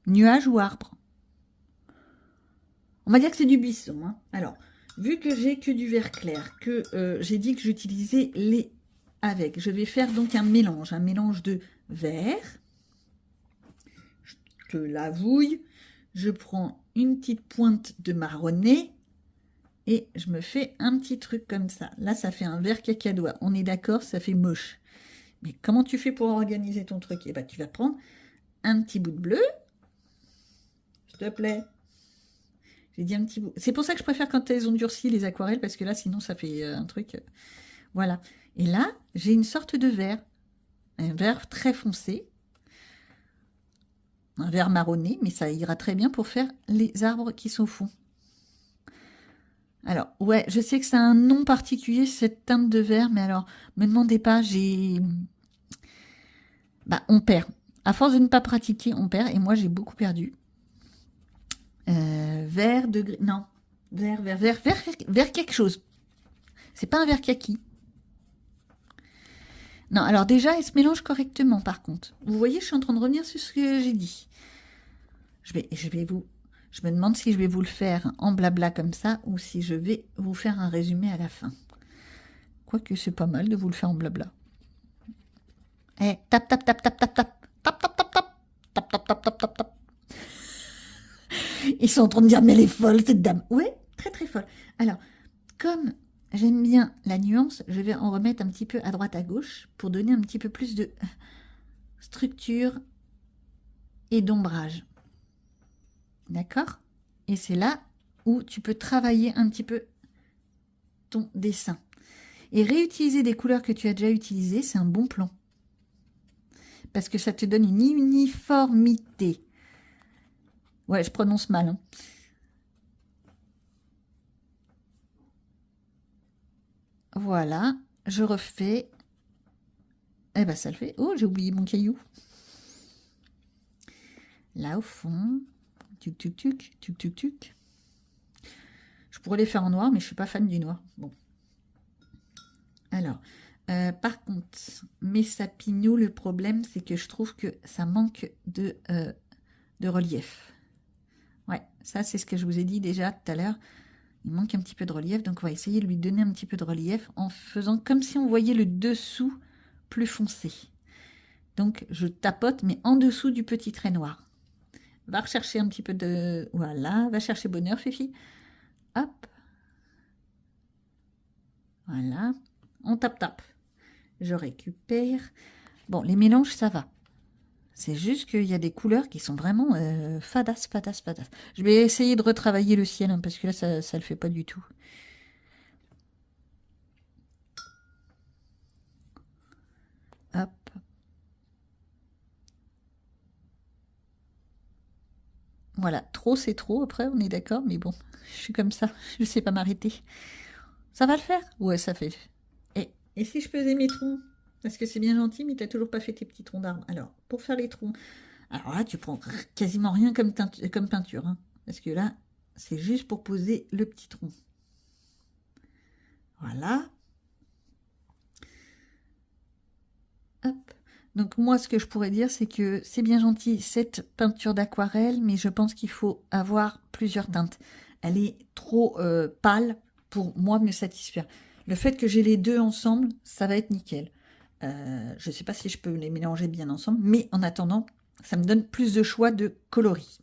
Nuage ou arbre? On va dire que c'est du buisson. Hein. Alors, vu que j'ai que du vert clair, que j'ai dit que j'utilisais les avec, je vais faire donc un mélange de vert. Je te l'avouille. Je prends une petite pointe de marronné et je me fais un petit truc comme ça. Là, ça fait un vert cacadois. On est d'accord, ça fait moche. Mais comment tu fais pour organiser ton truc? Eh ben, tu vas prendre un petit bout de bleu. S'il te plaît. J'ai dit un petit bout. C'est pour ça que je préfère quand elles ont durci les aquarelles, parce que là, sinon, ça fait un truc... Voilà. Et là, j'ai une sorte de vert. Un vert très foncé. Un vert marronné, mais ça ira très bien pour faire les arbres qui sont au fond. Alors, ouais, je sais que c'est un nom particulier, cette teinte de vert, mais alors, me demandez pas, on perd. À force de ne pas pratiquer, on perd, et moi, j'ai beaucoup perdu. Vert de gris... Non, vert quelque chose. C'est pas un vert kaki. Non, alors déjà, elle se mélange correctement, par contre. Vous voyez, je suis en train de revenir sur ce que j'ai dit. Je me demande si je vais vous le faire en blabla comme ça ou si je vais vous faire un résumé à la fin. Quoique c'est pas mal de vous le faire en blabla. Eh, tap, tap, tap, tap, tap, tap, tap, tap, tap, tap, tap, tap, tap, tap, tap, tap. Ils sont en train de dire, mais elle est folle, cette dame. Oui, très, très folle. Alors, comme j'aime bien la nuance, je vais en remettre un petit peu à droite, à gauche, pour donner un petit peu plus de structure et d'ombrage. D'accord? Et c'est là où tu peux travailler un petit peu ton dessin. Et réutiliser des couleurs que tu as déjà utilisées, c'est un bon plan. Parce que ça te donne une uniformité. Ouais, je prononce mal. Hein. Voilà, je refais. Eh ben, ça le fait. Oh, j'ai oublié mon caillou. Là, au fond. Tuc, tuc, tuc, tuc, tuc, tuc. Je pourrais les faire en noir, mais je suis pas fan du noir. Bon. Alors, par contre, mes sapinous, le problème, c'est que je trouve que ça manque de relief. Ouais, ça, c'est ce que je vous ai dit déjà tout à l'heure. Il manque un petit peu de relief, donc on va essayer de lui donner un petit peu de relief en faisant comme si on voyait le dessous plus foncé. Donc je tapote, mais en dessous du petit trait noir. Va rechercher un petit peu de... Voilà, va chercher bonheur, Fifi. Hop. Voilà. On tape. Je récupère. Bon, les mélanges, ça va. C'est juste qu'il y a des couleurs qui sont vraiment fadas. Je vais essayer de retravailler le ciel, hein, parce que là, ça ne le fait pas du tout. Hop. Voilà, trop c'est trop, après, on est d'accord, mais bon, je suis comme ça, je sais pas m'arrêter. Ça va le faire? Ouais, ça fait. Et si je faisais mes troncs? Parce que c'est bien gentil, mais t'as toujours pas fait tes petits troncs d'arbre. Alors, pour faire les troncs, alors là, tu prends quasiment rien comme peinture, hein, parce que là, c'est juste pour poser le petit tronc. Voilà. Hop. Donc moi, ce que je pourrais dire, c'est que c'est bien gentil cette peinture d'aquarelle, mais je pense qu'il faut avoir plusieurs teintes. Elle est trop pâle pour moi me satisfaire. Le fait que j'ai les deux ensemble, ça va être nickel. Je ne sais pas si je peux les mélanger bien ensemble, mais en attendant, ça me donne plus de choix de coloris.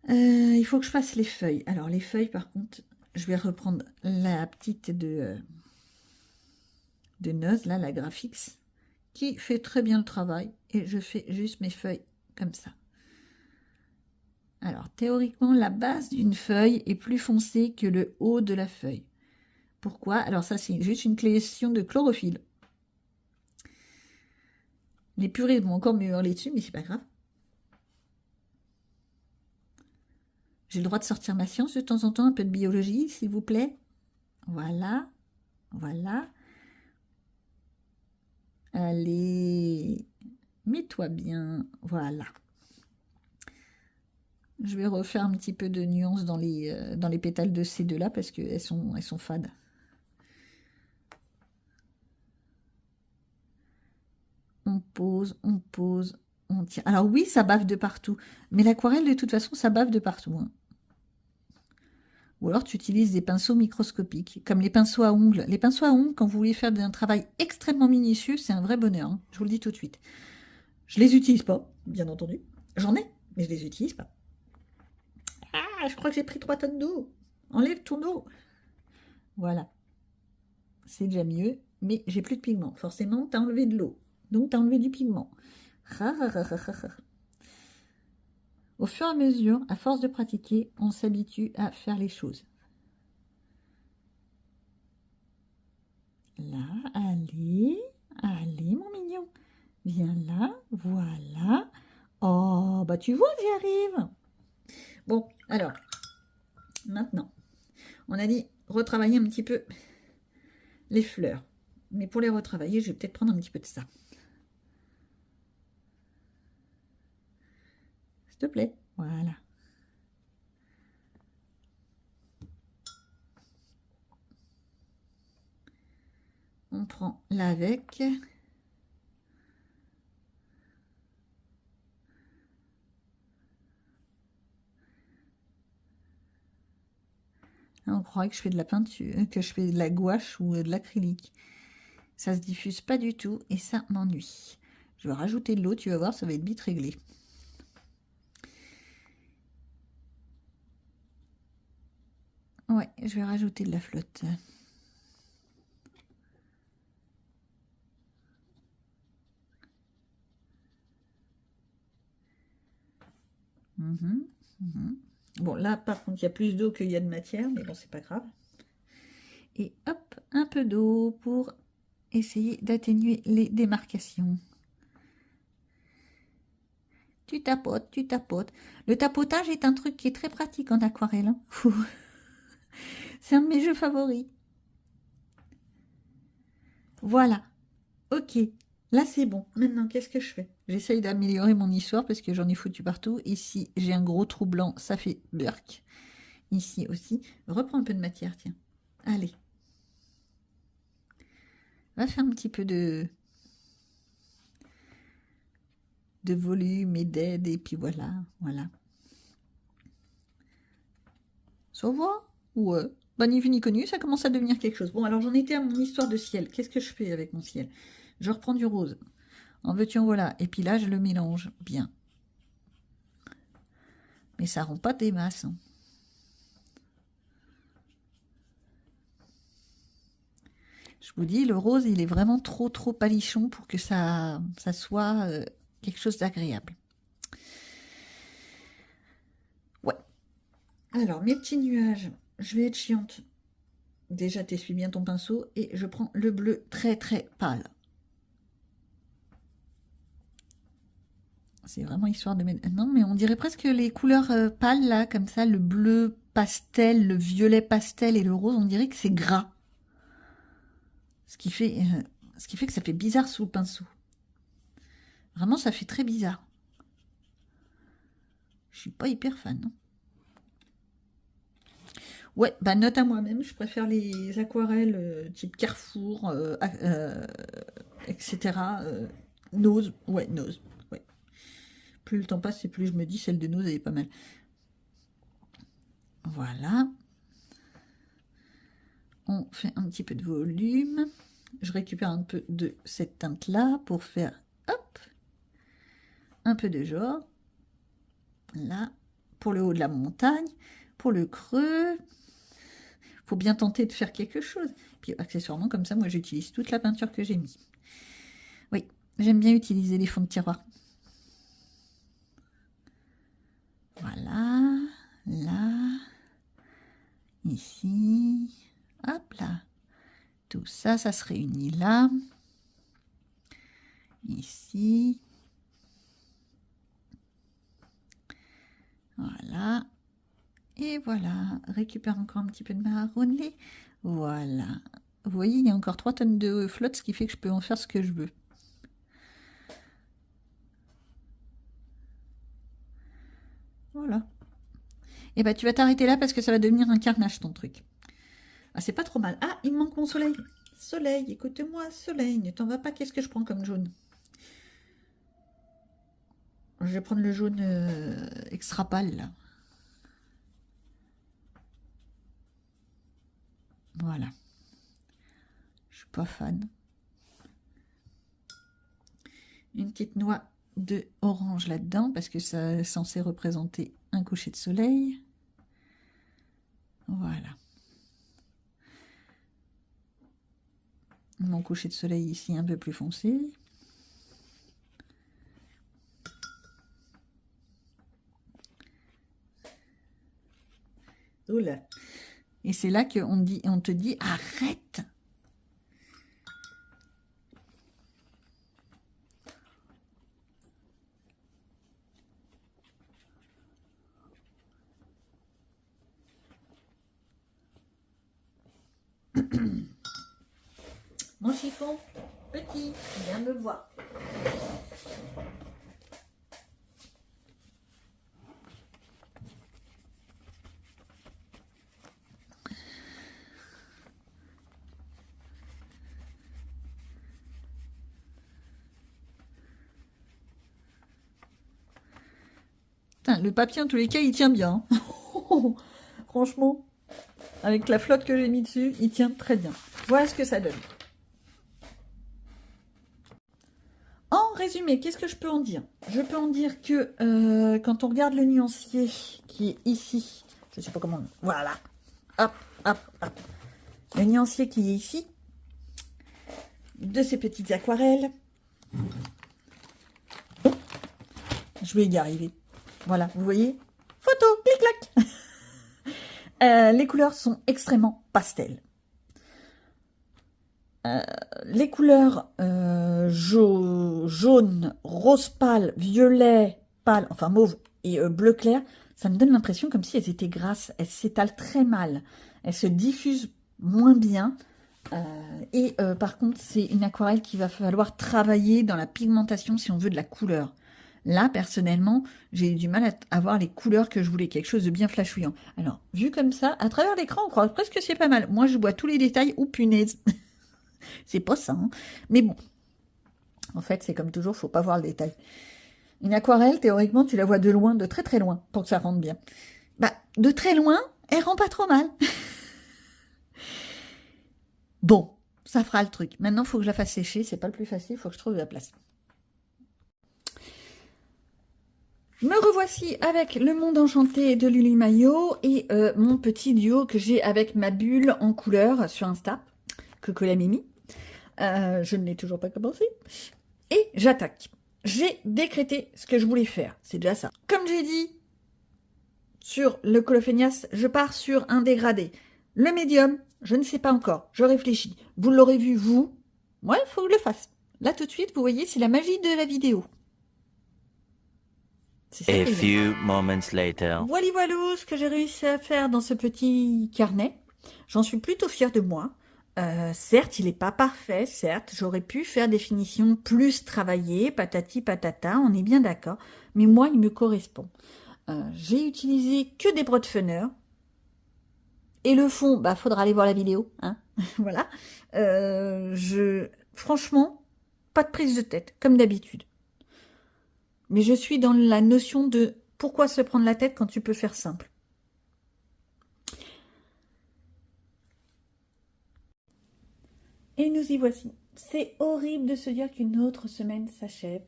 Il faut que je fasse les feuilles. Alors les feuilles, par contre, je vais reprendre la petite de Noz, là, la Graphix, qui fait très bien le travail. Et je fais juste mes feuilles comme ça. Alors, théoriquement, la base d'une feuille est plus foncée que le haut de la feuille. Pourquoi? Alors ça, c'est juste une question de chlorophylle. Les puristes vont encore me hurler dessus, mais c'est pas grave. J'ai le droit de sortir ma science de temps en temps, un peu de biologie, s'il vous plaît. Voilà, voilà. Allez, mets-toi bien, voilà. Je vais refaire un petit peu de nuance dans les pétales de ces deux-là parce qu'elles sont fades. On pose, on tire. Alors oui, ça bave de partout. Mais l'aquarelle, de toute façon, ça bave de partout, hein. Ou alors tu utilises des pinceaux microscopiques, comme les pinceaux à ongles. Les pinceaux à ongles, quand vous voulez faire un travail extrêmement minutieux, c'est un vrai bonheur, hein. Je vous le dis tout de suite. Je les utilise pas, bien entendu. J'en ai, mais je les utilise pas. Ah, je crois que j'ai pris 3 tonnes d'eau. Enlève ton eau. Voilà. C'est déjà mieux, mais j'ai plus de pigment. Forcément, tu as enlevé de l'eau. Donc, tu as enlevé du pigment. Au fur et à mesure, à force de pratiquer, on s'habitue à faire les choses. Là, allez, mon mignon. Viens là, voilà. Oh, bah tu vois, j'y arrive. Bon, alors, maintenant, on a dit retravailler un petit peu les fleurs. Mais pour les retravailler, je vais peut-être prendre un petit peu de ça. S'il te plaît, voilà. On prend l'avec. On croirait que je fais de la peinture, que je fais de la gouache ou de l'acrylique. Ça se diffuse pas du tout et ça m'ennuie. Je vais rajouter de l'eau, tu vas voir, ça va être vite réglé. Ouais, je vais rajouter de la flotte. Bon, là, par contre, il y a plus d'eau qu'il y a de matière, mais bon, c'est pas grave. Et hop, un peu d'eau pour essayer d'atténuer les démarcations. Tu tapotes, tu tapotes. Le tapotage est un truc qui est très pratique en aquarelle, hein. C'est un de mes jeux favoris. Voilà. Ok. Là, c'est bon. Maintenant, qu'est-ce que je fais? J'essaye d'améliorer mon histoire parce que j'en ai foutu partout. Ici, j'ai un gros trou blanc. Ça fait burk. Ici aussi. Reprends un peu de matière, tiens. Allez. Va faire un petit peu de volume et d'aide. Et puis voilà. Voilà. Ça va? Ouais. Bah, ni vu ni connu, ça commence à devenir quelque chose. Bon, alors j'en étais à mon histoire de ciel. Qu'est-ce que je fais avec mon ciel? Je reprends du rose. En veux-tu, en voilà. Et puis là, je le mélange bien. Mais ça rend pas des masses. Hein. Je vous dis, le rose, il est vraiment trop palichon pour que ça soit quelque chose d'agréable. Ouais. Alors, mes petits nuages, je vais être chiante. Déjà, t'essuies bien ton pinceau et je prends le bleu très pâle. C'est vraiment histoire de mettre... Non, mais on dirait presque les couleurs pâles, là, comme ça, le bleu pastel, le violet pastel et le rose, on dirait que c'est gras. Ce qui fait que ça fait bizarre sous le pinceau. Vraiment, ça fait très bizarre. Je suis pas hyper fan. Non. Ouais, bah note à moi-même, je préfère les aquarelles type Carrefour, etc. Nose, ouais, Nose. Ouais. Plus le temps passe et plus je me dis celle de Nose elle est pas mal. Voilà. On fait un petit peu de volume. Je récupère un peu de cette teinte-là pour faire, hop, un peu de genre. Là, pour le haut de la montagne, pour le creux. Faut bien tenter de faire quelque chose. Puis accessoirement, comme ça, moi, j'utilise toute la peinture que j'ai mis. Oui, j'aime bien utiliser les fonds de tiroir. Voilà, là, ici, hop là. Tout ça, ça se réunit là. Ici. Voilà. Et voilà. Récupère encore un petit peu de marronné. Voilà. Vous voyez, il y a encore 3 tonnes de flotte, ce qui fait que je peux en faire ce que je veux. Voilà. Et bah tu vas t'arrêter là parce que ça va devenir un carnage ton truc. Ah, c'est pas trop mal. Ah, il me manque mon soleil. Soleil, écoute-moi, soleil, ne t'en vas pas, qu'est-ce que je prends comme jaune? Je vais prendre le jaune extra pâle, là. Voilà. Je suis pas fan. Une petite noix de orange là-dedans, parce que ça est censé représenter un coucher de soleil. Voilà. Mon coucher de soleil ici un peu plus foncé. Oula. Et c'est là qu'on te dit arrête. Mon chiffon, petit, viens me voir. Putain, le papier, en tous les cas, il tient bien. Franchement, avec la flotte que j'ai mis dessus, il tient très bien. Voilà ce que ça donne. En résumé, qu'est-ce que je peux en dire? Je peux en dire que quand on regarde le nuancier qui est ici, je ne sais pas comment... Voilà. Hop, hop, hop. Le nuancier qui est ici, de ces petites aquarelles. Je vais y arriver. Voilà, vous voyez? Photo, clic-clac. Les couleurs sont extrêmement pastel. Les couleurs jaune, rose pâle, violet pâle, enfin mauve et bleu clair, ça me donne l'impression comme si elles étaient grasses. Elles s'étalent très mal. Elles se diffusent moins bien. Par contre, c'est une aquarelle qu'il va falloir travailler dans la pigmentation si on veut de la couleur. Là, personnellement, j'ai eu du mal à avoir les couleurs que je voulais, quelque chose de bien flashouillant. Alors, vu comme ça, à travers l'écran, on croit presque que c'est pas mal. Moi, je vois tous les détails. Oh, punaise. C'est pas ça, hein. Mais bon. En fait, c'est comme toujours, faut pas voir le détail. Une aquarelle, théoriquement, tu la vois de loin, de très très loin, pour que ça rentre bien. Bah, de très loin, elle rend pas trop mal. Bon, ça fera le truc. Maintenant, il faut que je la fasse sécher. C'est pas le plus facile, il faut que je trouve la place. Me revoici avec le monde enchanté de Lulu Maillot et mon petit duo que j'ai avec ma bulle en couleur sur Insta, que la Mimi. Je ne l'ai toujours pas commencé. Et j'attaque. J'ai décrété ce que je voulais faire. C'est déjà ça. Comme j'ai dit sur le Colofénias, je pars sur un dégradé. Le médium, je ne sais pas encore. Je réfléchis. Vous l'aurez vu, vous. Ouais, il faut que je le fasse. Là, tout de suite, vous voyez, c'est la magie de la vidéo. A few moments later. Voilà, ce que j'ai réussi à faire dans ce petit carnet. J'en suis plutôt fière de moi. Certes, il n'est pas parfait, certes, j'aurais pu faire des finitions plus travaillées, patati patata, on est bien d'accord, mais moi, il me correspond. J'ai utilisé que des brodefunners, et le fond, bah, faudra aller voir la vidéo, hein, voilà. Franchement, pas de prise de tête, comme d'habitude. Mais je suis dans la notion de pourquoi se prendre la tête quand tu peux faire simple. Et nous y voici. C'est horrible de se dire qu'une autre semaine s'achève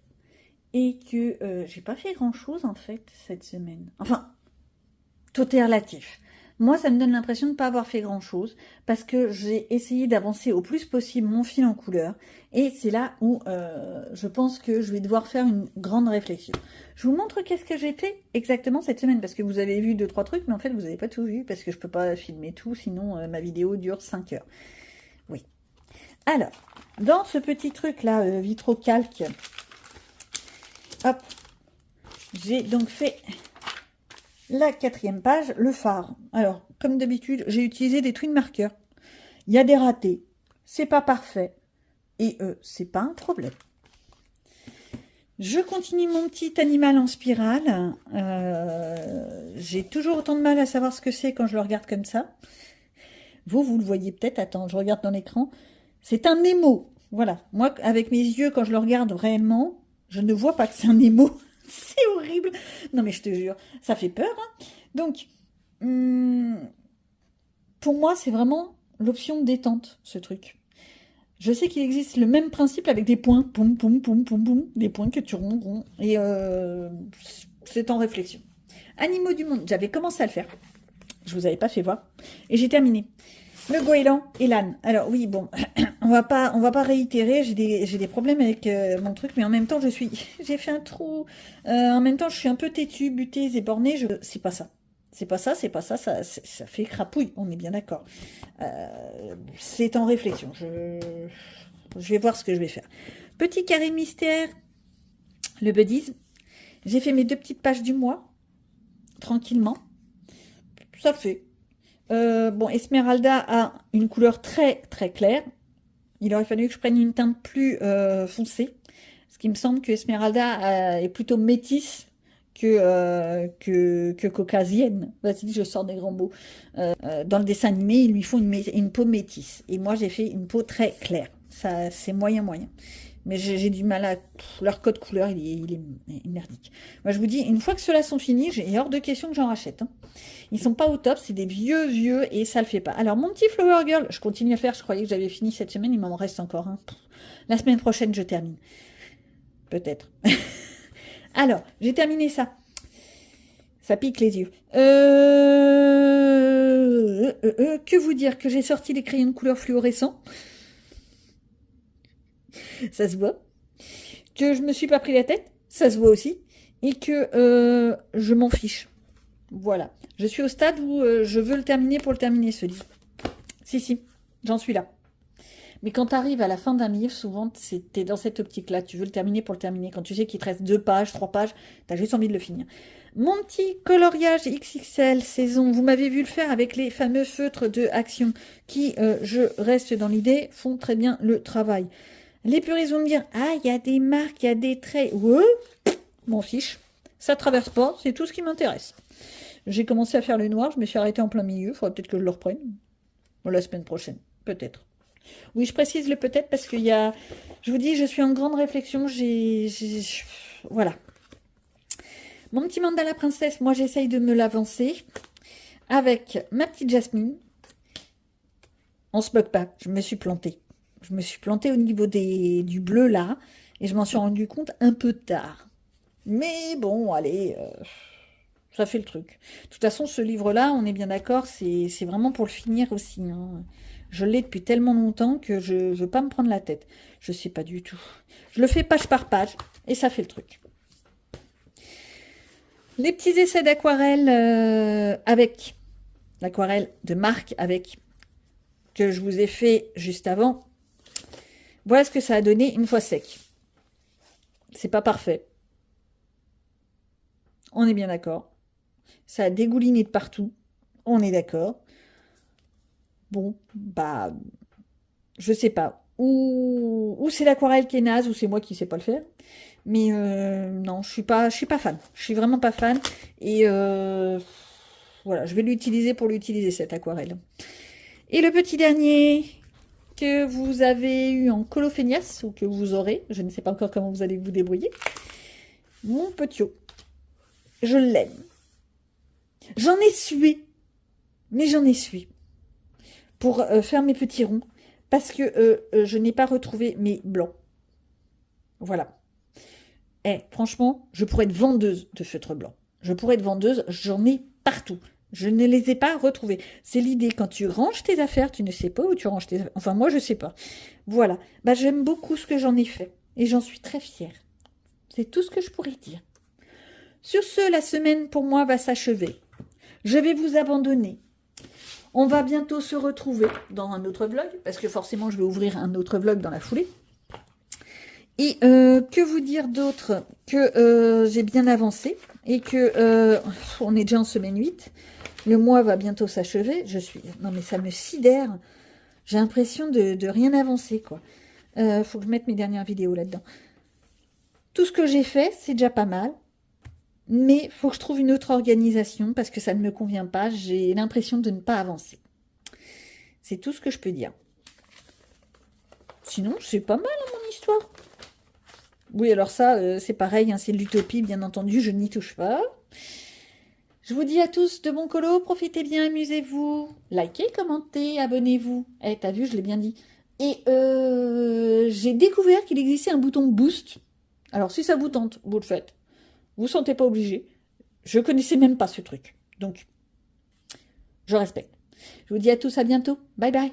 et que j'ai pas fait grand-chose en fait cette semaine. Enfin, tout est relatif. Moi, ça me donne l'impression de ne pas avoir fait grand-chose parce que j'ai essayé d'avancer au plus possible mon fil en couleur et c'est là où je pense que je vais devoir faire une grande réflexion. Je vous montre qu'est-ce que j'ai fait exactement cette semaine parce que vous avez vu 2-3 trucs mais en fait vous n'avez pas tout vu parce que je peux pas filmer tout sinon ma vidéo dure 5 heures. Oui. Alors, dans ce petit truc là, vitrocalque, hop, j'ai donc fait la 4e page, le phare. Alors, comme d'habitude, j'ai utilisé des twin markers. Il y a des ratés, c'est pas parfait, et c'est pas un problème. Je continue mon petit animal en spirale. J'ai toujours autant de mal à savoir ce que c'est quand je le regarde comme ça. Vous le voyez peut-être, attends, je regarde dans l'écran. C'est un Nemo, voilà. Moi, avec mes yeux, quand je le regarde réellement, je ne vois pas que c'est un Nemo. C'est horrible. Non, mais je te jure, ça fait peur. Hein. Donc, pour moi, c'est vraiment l'option détente, ce truc. Je sais qu'il existe le même principe avec des points. Poum, poum, poum, poum, poum. Des points que tu ronds. Et c'est en réflexion. Animaux du monde, j'avais commencé à le faire. Je vous avais pas fait voir. Et j'ai terminé. Le goéland et l'âne. Alors oui, bon, on va pas réitérer. J'ai des problèmes avec mon truc, mais en même temps, j'ai fait un trou. En même temps, je suis un peu têtue, butée et bornée. C'est pas ça. C'est pas ça. Ça fait crapouille. On est bien d'accord. C'est en réflexion. Je vais voir ce que je vais faire. Petit carré mystère. Le buddies. J'ai fait mes 2 petites pages du mois. Tranquillement. Ça fait. Bon, Esmeralda a une couleur très très claire. Il aurait fallu que je prenne une teinte plus foncée. Parce qu'il me semble que Esmeralda est plutôt métisse que caucasienne. Vas-y, je sors des grands mots. Dans le dessin animé, ils lui font une peau métisse. Et moi, j'ai fait une peau très claire. Ça, c'est moyen. Mais j'ai du mal à... leur code couleur, il est merdique. Moi, je vous dis, une fois que ceux-là sont finis, j'ai hors de question que j'en rachète. Hein. Ils sont pas au top, c'est des vieux, et ça le fait pas. Alors, mon petit Flower Girl, je continue à faire, je croyais que j'avais fini cette semaine, il m'en reste encore un. La semaine prochaine, je termine. Peut-être. Alors, j'ai terminé ça. Ça pique les yeux. Que vous dire que j'ai sorti les crayons de couleur fluorescents. Ça se voit. Que je me suis pas pris la tête, ça se voit aussi. Et que je m'en fiche. Voilà. Je suis au stade où je veux le terminer pour le terminer, ce livre. Si, j'en suis là. Mais quand tu arrives à la fin d'un livre, souvent, t'es dans cette optique-là. Tu veux le terminer pour le terminer. Quand tu sais qu'il te reste 2 pages, 3 pages, tu as juste envie de le finir. Mon petit coloriage XXL saison, vous m'avez vu le faire avec les fameux feutres de Action qui, je reste dans l'idée, font très bien le travail. Les puristes vont me dire, ah, il y a des marques, il y a des traits. Ouais, m'en fiche. Ça traverse pas, c'est tout ce qui m'intéresse. J'ai commencé à faire le noir, je me suis arrêtée en plein milieu. Il faudrait peut-être que je le reprenne. La semaine prochaine, peut-être. Oui, je précise le peut-être parce qu'il y a... Je vous dis, je suis en grande réflexion. Voilà. Mon petit mandala princesse, moi, j'essaye de me l'avancer. avec ma petite Jasmine. On se moque pas, je me suis plantée. Je me suis plantée au niveau du bleu là, et je m'en suis rendu compte un peu tard. Mais bon, allez, ça fait le truc. De toute façon, ce livre-là, on est bien d'accord, c'est vraiment pour le finir aussi. Hein. Je l'ai depuis tellement longtemps que je ne veux pas me prendre la tête. Je sais pas du tout. Je le fais page par page, et ça fait le truc. Les petits essais d'aquarelle avec l'aquarelle de marque avec que je vous ai fait juste avant. Voilà ce que ça a donné une fois sec. C'est pas parfait. On est bien d'accord. Ça a dégouliné de partout. On est d'accord. Bon, bah, je sais pas. Ou c'est l'aquarelle qui est naze, ou c'est moi qui sais pas le faire. Mais non, je suis pas fan. Je suis vraiment pas fan. Et voilà, je vais l'utiliser pour l'utiliser, cette aquarelle. Et le petit dernier que vous avez eu en colophénias, ou que vous aurez, je ne sais pas encore comment vous allez vous débrouiller. Mon petiot. Je l'aime. J'en ai sué. Mais j'en ai sué. Pour faire mes petits ronds. Parce que je n'ai pas retrouvé mes blancs. Voilà. Franchement, je pourrais être vendeuse de feutres blancs. Je pourrais être vendeuse, j'en ai partout. Je ne les ai pas retrouvés. C'est l'idée, quand tu ranges tes affaires, tu ne sais pas où tu ranges tes affaires. Enfin, moi, je ne sais pas. Voilà. Bah, j'aime beaucoup ce que j'en ai fait. Et j'en suis très fière. C'est tout ce que je pourrais dire. Sur ce, la semaine, pour moi, va s'achever. Je vais vous abandonner. On va bientôt se retrouver dans un autre vlog, parce que forcément, je vais ouvrir un autre vlog dans la foulée. Et que vous dire d'autre? Que j'ai bien avancé et que on est déjà en semaine 8. Le mois va bientôt s'achever. Non mais ça me sidère. J'ai l'impression de rien avancer, quoi. Faut que je mette mes dernières vidéos là-dedans. Tout ce que j'ai fait, c'est déjà pas mal. Mais faut que je trouve une autre organisation parce que ça ne me convient pas. J'ai l'impression de ne pas avancer. C'est tout ce que je peux dire. Sinon, c'est pas mal mon histoire. Oui, alors ça, c'est pareil, hein, c'est de l'utopie, bien entendu, je n'y touche pas. Je vous dis à tous de bon colo, profitez bien, amusez-vous, likez, commentez, abonnez-vous. T'as vu, je l'ai bien dit. Et j'ai découvert qu'il existait un bouton boost. Alors, si ça vous tente, vous le faites. Vous ne sentez pas obligé. Je connaissais même pas ce truc. Donc, je respecte. Je vous dis à tous à bientôt. Bye bye.